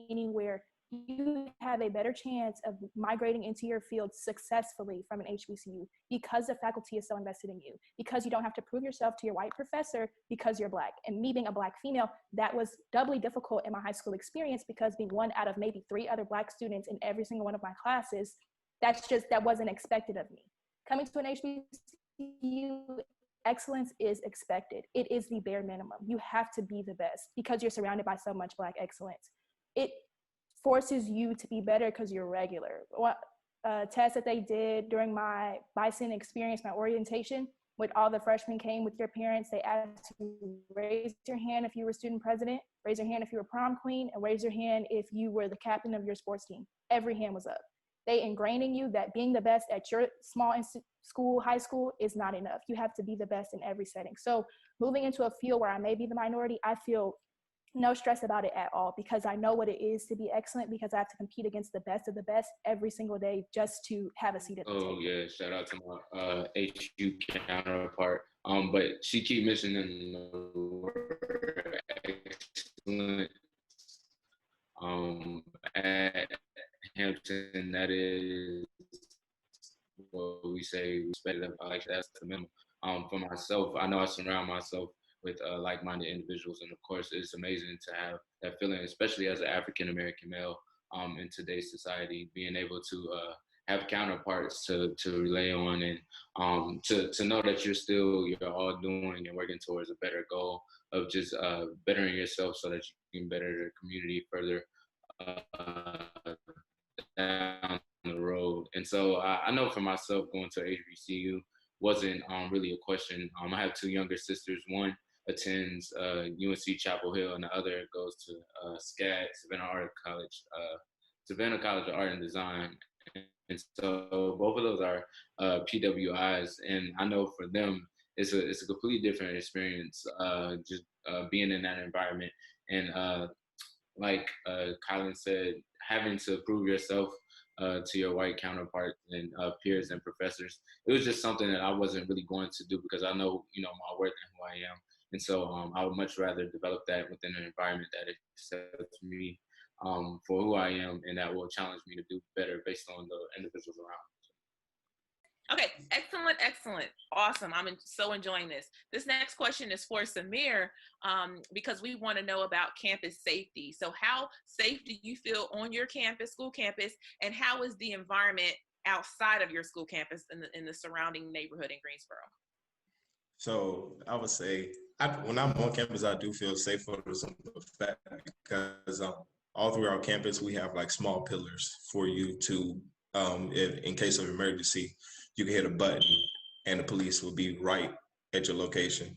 anywhere, you have a better chance of migrating into your field successfully from an HBCU, because the faculty is so invested in you, because you don't have to prove yourself to your white professor because you're Black. And me being a Black female, that was doubly difficult in my high school experience, because being one out of maybe 3 other Black students in every single one of my classes, that wasn't expected of me. Coming to an HBCU, excellence is expected. It is the bare minimum. You have to be the best because you're surrounded by so much Black excellence. It forces you to be better because you're regular. What test that they did during my Bison experience, my orientation, with all the freshmen came with your parents, they asked you to raise your hand if you were student president, raise your hand if you were prom queen, and raise your hand if you were the captain of your sports team. Every hand was up. They ingrained in you that being the best at your small school, high school, is not enough. You have to be the best in every setting. So moving into a field where I may be the minority, I feel no stress about it at all, because I know what it is to be excellent, because I have to compete against the best of the best every single day just to have a seat at the table.
Oh yeah, shout out to my HU counterpart. But she keep mentioning the word excellent. At Hampton, that is what we say respect. Like that's the minimum. For myself, I know I surround myself with like-minded individuals, and of course, it's amazing to have that feeling, especially as an African American male in today's society, being able to have counterparts to relay on, and to know that you're all doing and working towards a better goal of just bettering yourself so that you can better the community further down the road. And so I know for myself, going to HBCU wasn't really a question. I have 2 younger sisters. One attends UNC Chapel Hill, and the other goes to SCAD, Savannah College of Art and Design. And so both of those are PWIs, and I know for them it's a completely different experience, just being in that environment. And like Colin said, having to prove yourself to your white counterparts and peers and professors, it was just something that I wasn't really going to do, because I know, my worth and who I am. And so I would much rather develop that within an environment that accepts me for who I am, and that will challenge me to do better based on the individuals around me.
Okay, excellent. Awesome. I'm so enjoying this. This next question is for Samir, because we want to know about campus safety. So how safe do you feel on your campus, school campus, and how is the environment outside of your school campus in the surrounding neighborhood in Greensboro?
So I would say, when I'm on campus, I do feel safe for the simple fact because all through our campus, we have like small pillars for you to, if in case of emergency, you can hit a button and the police will be right at your location.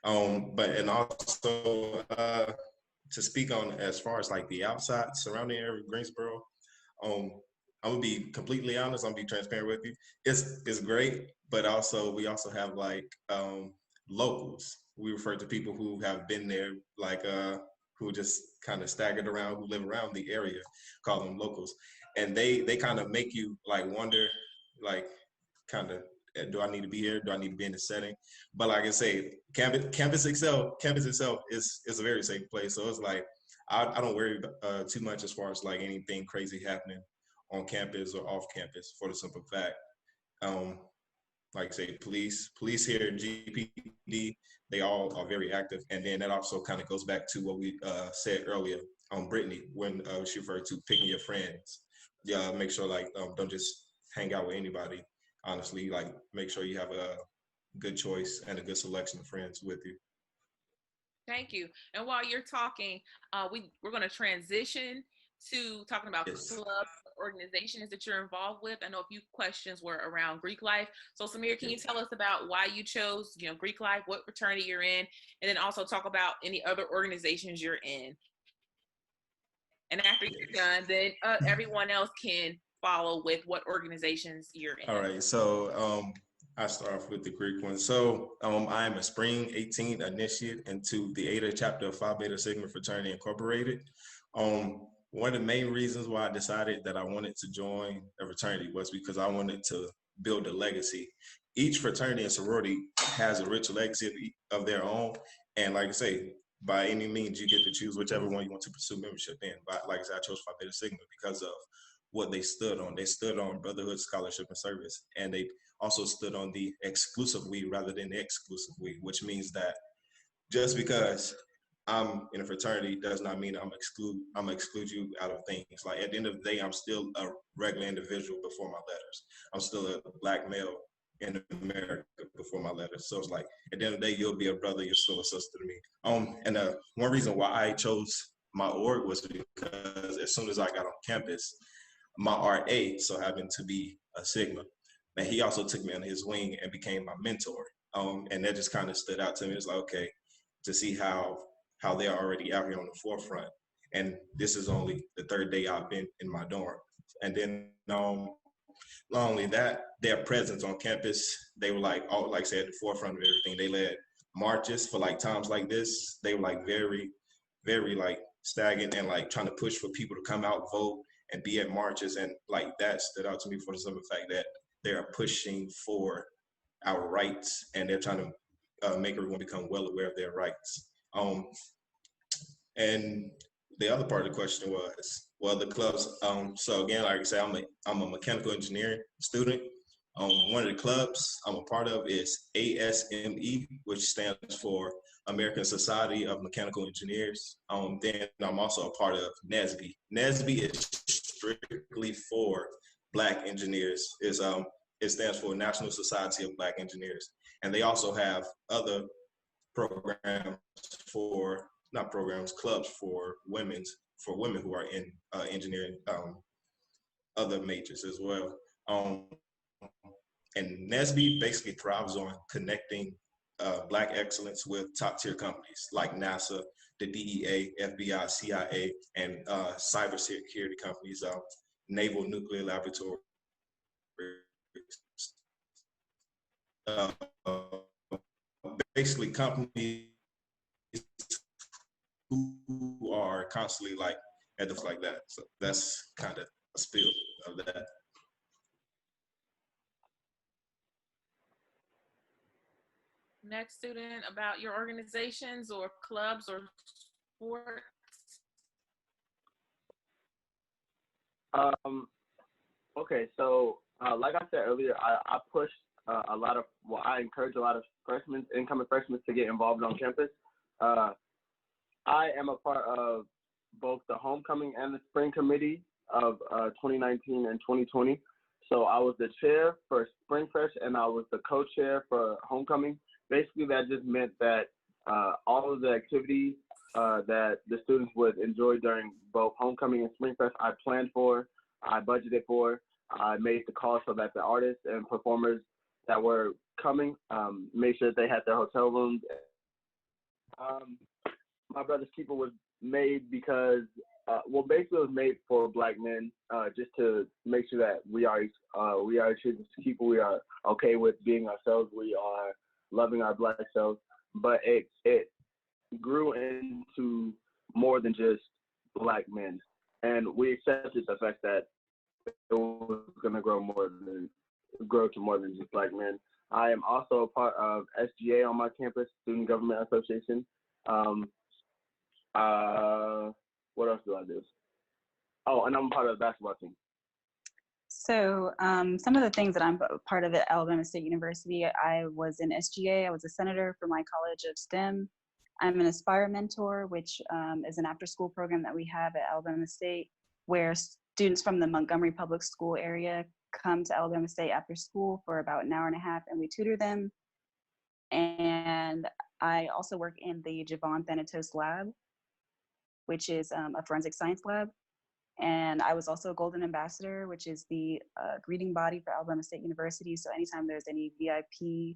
And also to speak on as far as like the outside surrounding area of Greensboro, I'm gonna be completely honest. I'm gonna be transparent with you. It's great, but we also have like locals. We refer to people who have been there, like who just kind of staggered around, who live around the area, call them locals, and they kind of make you like wonder, like kind of, do I need to be here? Do I need to be in this setting? But like I say, campus itself is a very safe place. So it's like I don't worry too much as far as like anything crazy happening on campus or off campus, for the simple fact, like I say, police here at GPD, they all are very active. And then that also kind of goes back to what we said earlier on Brittany, when she referred to picking your friends. Yeah, make sure like don't just hang out with anybody. Honestly, like make sure you have a good choice and a good selection of friends with you.
Thank you. And while you're talking, we're going to transition to talking about clubs, organizations that you're involved with. I know a few questions were around Greek life. So Samir, can you tell us about why you chose, Greek life, what fraternity you're in, and then also talk about any other organizations you're in. And after you're done, then everyone else can follow with what organizations you're in.
All right, so I start off with the Greek one. So I am a Spring 18 initiate into the Eta chapter of Phi Beta Sigma Fraternity Incorporated. One of the main reasons why I decided that I wanted to join a fraternity was because I wanted to build a legacy. Each fraternity and sorority has a rich legacy of their own, and like I say, by any means, you get to choose whichever one you want to pursue membership in. But like I said, I chose Phi Beta Sigma because of what they stood on. They stood on brotherhood, scholarship, and service, and they also stood on the exclusive we rather than the exclusive we, which means that just because I'm in a fraternity does not mean I'm exclude you out of things. Like at the end of the day, I'm still a regular individual before my letters. I'm still a Black male in America before my letters. So it's like at the end of the day, you'll be a brother, you're still a sister to me. And one reason why I chose my org was because as soon as I got on campus, my RA so happened to be a Sigma, and he also took me under his wing and became my mentor. And that just kind of stood out to me. It's like, okay, to see how they're already out here on the forefront. And this is only the third day I've been in my dorm. And then not only that, their presence on campus, they were like, all like I said, at the forefront of everything. They led marches for like times like this. They were like very, very like stagnant and like trying to push for people to come out, vote, and be at marches. And like that stood out to me for the simple fact that they're pushing for our rights and they're trying to make everyone become well aware of their rights. And the other part of the question was, well, the clubs. So again, like I said, I'm a mechanical engineering student. One of the clubs I'm a part of is ASME, which stands for American Society of Mechanical Engineers. Then I'm also a part of NSBE. NSBE is strictly for Black engineers. It stands for National Society of Black Engineers. And they also have other programs clubs for women who are in engineering, other majors as well. And NSBE basically thrives on connecting Black excellence with top tier companies like NASA, the DEA, FBI, CIA, and cybersecurity companies, Naval Nuclear Laboratory, basically companies who are constantly like at the like that. So that's kind of a spill of that.
Next student, about your organizations or clubs or sports.
Okay, so like I said earlier, I push I encourage a lot of incoming freshmen to get involved on campus. I am a part of both the homecoming and the spring committee of 2019 and 2020. So I was the chair for Spring Fresh and I was the co-chair for homecoming. Basically, that just meant that all of the activities that the students would enjoy during both homecoming and Spring Fresh, I planned for, I budgeted for, I made the call so that the artists and performers that were coming made sure that they had their hotel rooms. My Brother's Keeper was made because, basically it was made for Black men, just to make sure that we are choosing people. We are okay with being ourselves. We are loving our Black selves. But it grew into more than just Black men, and we accepted the fact that it was going to grow to more than just Black men. I am also a part of SGA on my campus, Student Government Association. What else do I do? Oh, and I'm part of the basketball team.
So some of the things that I'm part of at Alabama State University, I was in SGA. I was a senator for my College of STEM. I'm an Aspire Mentor, which is an after-school program that we have at Alabama State, where students from the Montgomery public school area come to Alabama State after school for about an hour and a half, and we tutor them. And I also work in the Javon Thanatos lab, which is a forensic science lab. And I was also a Golden Ambassador, which is the greeting body for Alabama State University. So anytime there's any VIP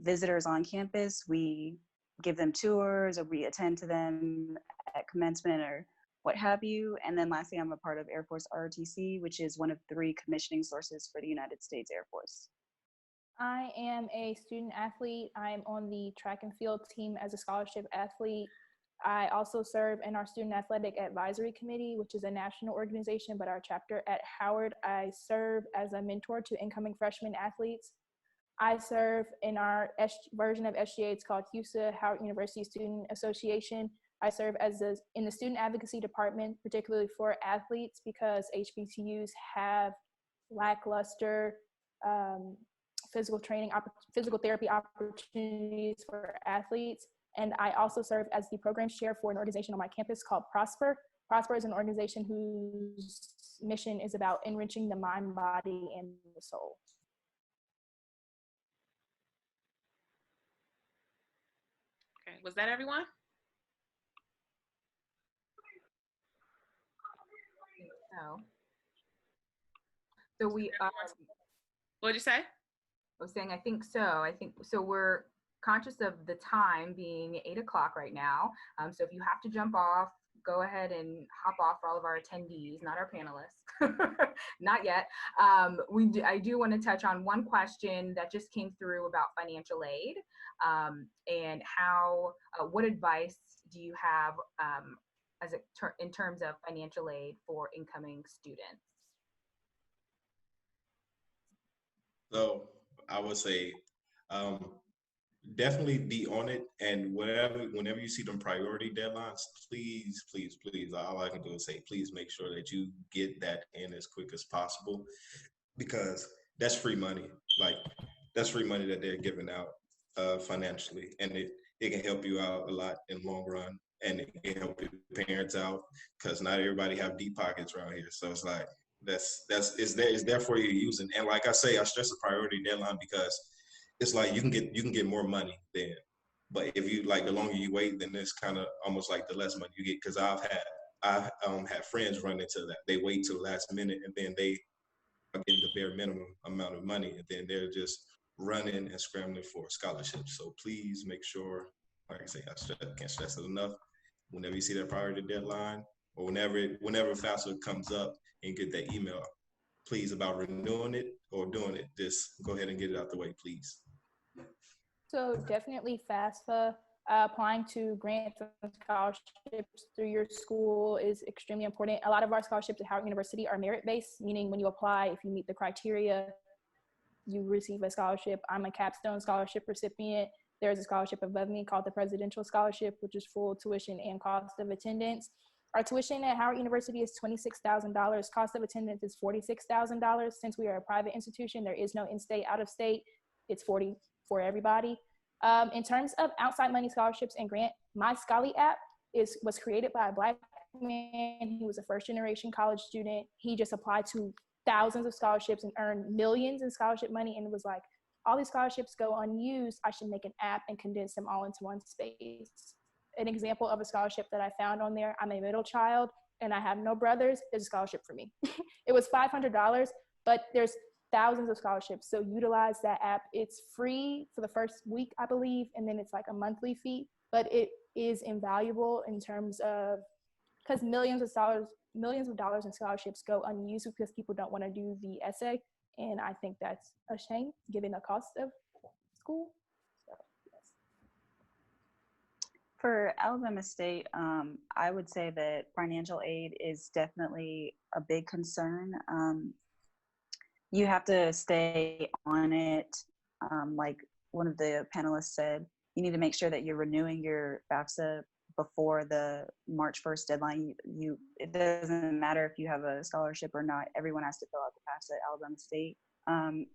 visitors on campus, we give them tours or we attend to them at commencement or what have you. And then lastly, I'm a part of Air Force ROTC, which is one of 3 commissioning sources for the United States Air Force.
I am a student athlete. I'm on the track and field team as a scholarship athlete. I also serve in our Student Athletic Advisory Committee, which is a national organization, but our chapter at Howard, I serve as a mentor to incoming freshman athletes. I serve in our version of SGA, it's called HUSA, Howard University Student Association. I serve in the student advocacy department, particularly for athletes, because HBCUs have lackluster physical therapy opportunities for athletes. And I also serve as the programs chair for an organization on my campus called Prosper. Prosper is an organization whose mission is about enriching the mind, body, and the soul.
Okay, was that everyone?
So we
What'd you say?
I was saying, I think so. We're conscious of the time being 8 o'clock right now. So if you have to jump off, go ahead and hop off for all of our attendees, not our panelists, not yet. I do want to touch on one question that just came through about financial aid, and what advice do you have in terms of financial aid for incoming students?
So I would say definitely be on it, and whenever you see them priority deadlines, please, all I can do is say, please make sure that you get that in as quick as possible, because that's free money. Like, that's free money that they're giving out financially, and it can help you out a lot in the long run, and it can help your parents out, because not everybody have deep pockets around here. So it's like, it's there for you to use. And like I say, I stress a priority deadline because it's like you can get more money then, but if you, like, the longer you wait, then it's kind of almost like the less money you get. Because I've had friends run into that. They wait till the last minute, and then they are getting the bare minimum amount of money, and then they're just running and scrambling for scholarships. So please make sure, like I say, I can't stress it enough. Whenever you see that priority deadline, or whenever FAFSA comes up and get that email, please, about renewing it or doing it, just go ahead and get it out the way, please.
So definitely FAFSA, applying to grants and scholarships through your school is extremely important. A lot of our scholarships at Howard University are merit-based, meaning when you apply, if you meet the criteria, you receive a scholarship. I'm a capstone scholarship recipient. There's a scholarship above me called the Presidential Scholarship, which is full tuition and cost of attendance. Our tuition at Howard University is $26,000. Cost of attendance is $46,000. Since we are a private institution, there is no in-state, out-of-state. It's $40,000 for everybody. In terms of outside money scholarships and grant, my Scholly app was created by a Black man. He was a first-generation college student. He just applied to thousands of scholarships and earned millions in scholarship money, and it was like, all these scholarships go unused. I should make an app and condense them all into one space. An example of a scholarship that I found on there, I'm a middle child and I have no brothers, there's a scholarship for me. It was $500, but there's thousands of scholarships. So utilize that app. It's free for the first week, I believe, and then it's like a monthly fee, but it is invaluable in terms of, because millions of dollars in scholarships go unused because people don't want to do the essay. And I think that's a shame given the cost of school. So, yes.
For Alabama State, I would say that financial aid is definitely a big concern. You have to stay on it. Like one of the panelists said, you need to make sure that you're renewing your FAFSA before the March 1st deadline. It doesn't matter if you have a scholarship or not. Everyone has to fill out the FAFSA at Alabama State.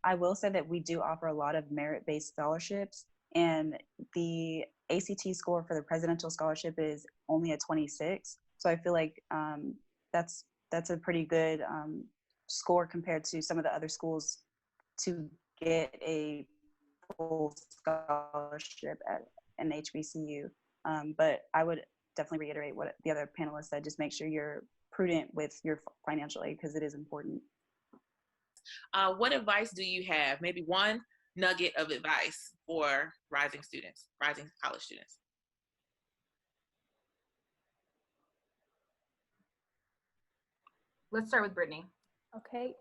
I will say that we do offer a lot of merit-based scholarships, and the ACT score for the presidential scholarship is only a 26. So I feel like that's a pretty good score compared to some of the other schools to get a full scholarship at an HBCU. But I would definitely reiterate what the other panelists said. Just make sure you're prudent with your financial aid because it is important.
What advice do you have? Maybe one nugget of advice for rising college students.
Let's start with Brittany.
Okay.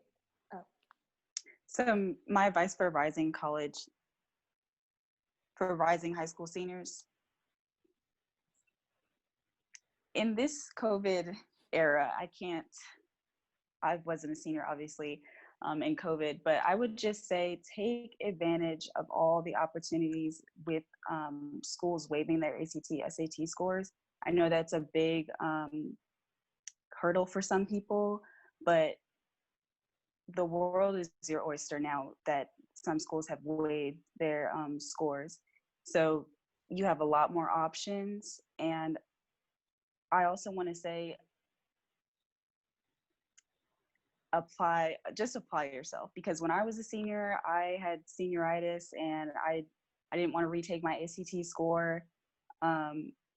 So my advice for rising high school seniors in this COVID era, I wasn't a senior obviously in COVID, but I would just say take advantage of all the opportunities with schools waiving their ACT, SAT scores. I know that's a big hurdle for some people, but the world is your oyster now that some schools have waived their scores. So you have a lot more options. And I also want to say, apply yourself, because when I was a senior, I had senioritis and I didn't want to retake my ACT score.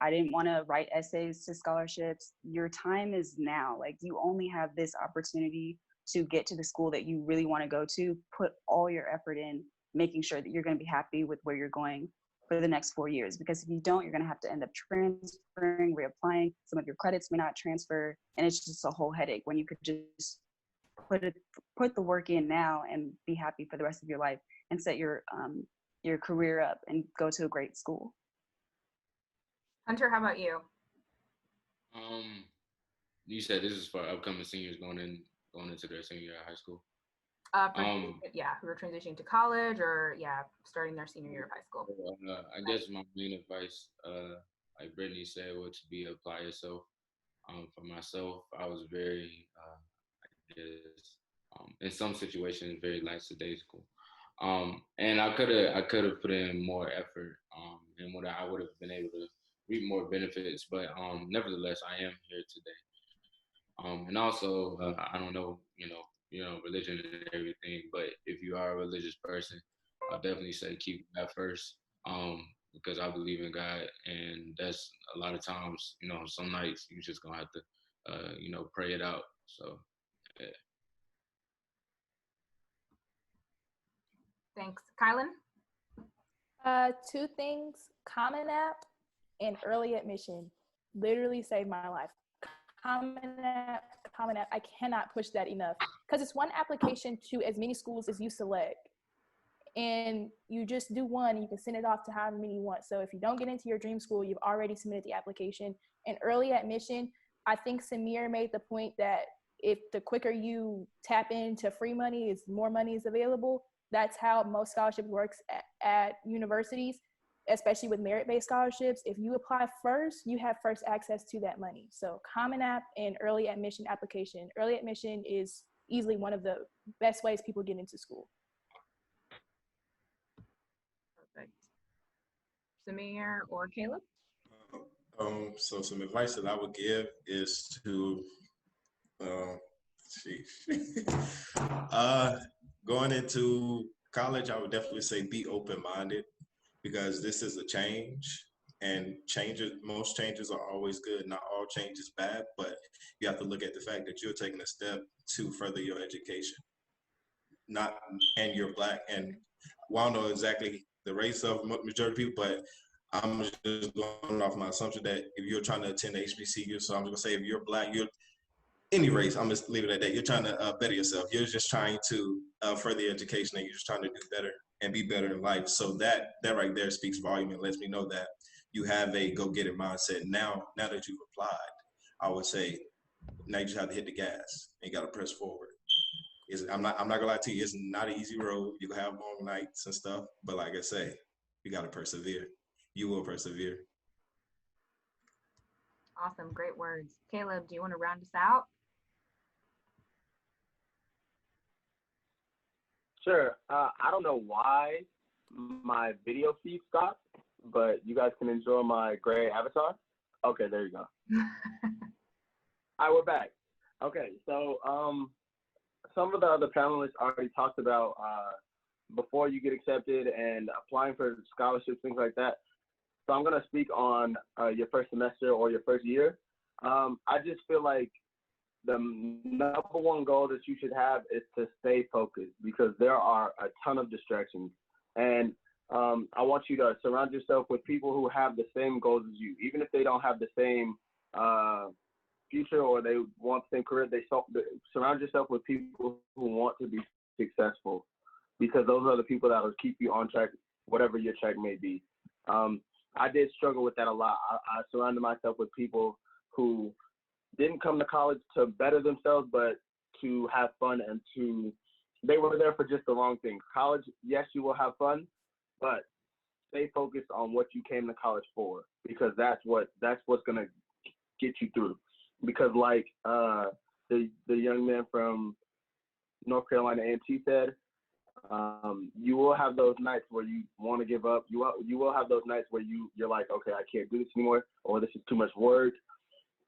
I didn't want to write essays to scholarships. Your time is now. Like, you only have this opportunity to get to the school that you really want to go to. Put all your effort in making sure that you're going to be happy with where you're going for the next 4 years. Because if you don't, you're going to have to end up transferring, reapplying. Some of your credits may not transfer, and it's just a whole headache when you could just put the work in now and be happy for the rest of your life and set your career up and go to a great school.
Hunter, how about you?
You said this is for upcoming seniors going into their senior year of high school.
Who are transitioning to college or starting their senior year of high school.
I guess my main advice, like Brittany said, was to apply yourself. For myself, I was very, in some situations, very lackadaisical. And I could have put in more effort, and I would have been able to reap more benefits. But nevertheless, I am here today. And also, I don't know, religion and everything, but if you are a religious person, I'll definitely say keep that first, because I believe in God, and that's a lot of times, some nights you just gonna have to, pray it out. So, yeah.
Thanks. Kylan?
Two things: Common App and early admission literally saved my life. Common App, I cannot push that enough, because it's one application to as many schools as you select. And you just do one, and you can send it off to however many you want. So if you don't get into your dream school, you've already submitted the application. And early admission, I think Samir made the point that if the quicker you tap into free money, is more money is available. That's how most scholarship works at universities, especially with merit-based scholarships. If you apply first, you have first access to that money. So Common App and early admission application. Early admission is easily one of the best ways people get into school.
Perfect. Samir or Caleb?
So some advice that I would give is to, going into college, I would definitely say be open-minded, because this is a change, and most changes are always good. Not all change is bad, but you have to look at the fact that you're taking a step to further your education. And you're Black, and I don't know exactly the race of majority of people, but I'm just going off my assumption that if you're trying to attend HBCU, so I'm just gonna say if you're Black, you're any race, I'm just leave it at that. You're trying to better yourself. You're just trying to further your education, and you're just trying to do better and be better in life. So that right there speaks volume and lets me know that you have a go-get-it mindset. Now that you've applied, I would say now you just have to hit the gas and you got to press forward. I'm not gonna lie to you, it's not an easy road. You have long nights and stuff, but like I say, you got to persevere. You will persevere.
Awesome, great words. Caleb, do you want to round us out?
Sure. I don't know why my video feed stopped, but you guys can enjoy my gray avatar. Okay, there you go. All right, we're back. Okay, so some of the other panelists already talked about before you get accepted and applying for scholarships, things like that. So I'm going to speak on your first semester or your first year. I just feel like the number one goal that you should have is to stay focused, because there are a ton of distractions. And I want you to surround yourself with people who have the same goals as you, even if they don't have the same future or they want the same career, surround yourself with people who want to be successful, because those are the people that will keep you on track, whatever your track may be. I did struggle with that a lot. I surrounded myself with people who didn't come to college to better themselves, but to have fun, and they were there for just the wrong things. College, yes, you will have fun, but stay focused on what you came to college for, because that's what's gonna get you through. Because like the young man from North Carolina A&T said, you will have those nights where you want to give up. You will have those nights where you're like, okay, I can't do this anymore, or this is too much work.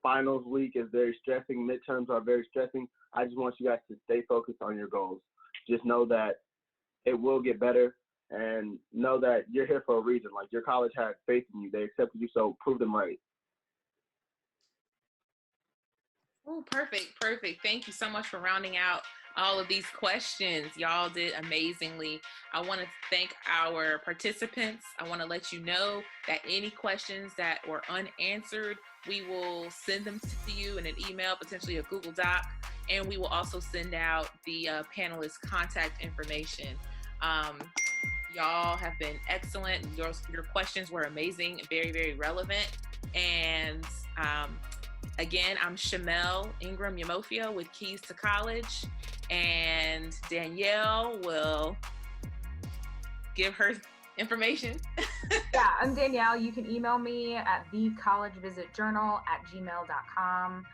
Finals week is very stressing. Midterms are very stressing. I just want you guys to stay focused on your goals. Just know that it will get better, and know that you're here for a reason. Like, your college had faith in you. They accepted you, so prove them right.
Oh, perfect. Thank you so much for rounding out all of these questions. Y'all did amazingly. I want to thank our participants. I want to let you know that any questions that were unanswered, we will send them to you in an email, potentially a Google Doc, and we will also send out the panelists' contact information. Y'all have been excellent. Your questions were amazing, very, very relevant. And again, I'm Shamel Ingram Yamofia with Keys to College, and Danielle will give her information.
Yeah, I'm Danielle. You can email me at thecollegevisitjournal@gmail.com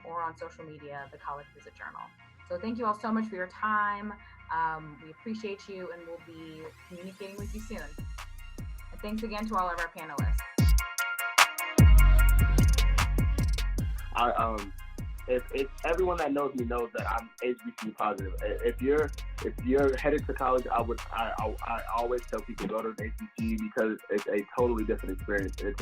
or on social media, The College Visit Journal. So thank you all so much for your time. We appreciate you, and we'll be communicating with you soon. And thanks again to all of our panelists.
If everyone that knows me knows that I'm HBCU positive. If you're headed to college, I always tell people go to an HBCU, because it's a totally different experience. It's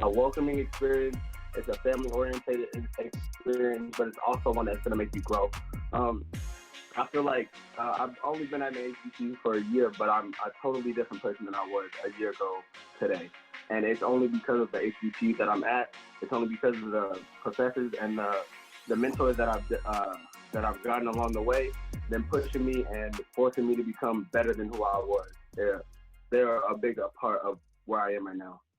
a welcoming experience. It's a family-oriented experience, but it's also one that's going to make you grow. I feel like I've only been at an HBCU for a year, but I'm a totally different person than I was a year ago today. And it's only because of the HBCU that I'm at. It's only because of the professors and the mentors that I've gotten along the way, them pushing me and forcing me to become better than who I was. They're a big part of where I am right now.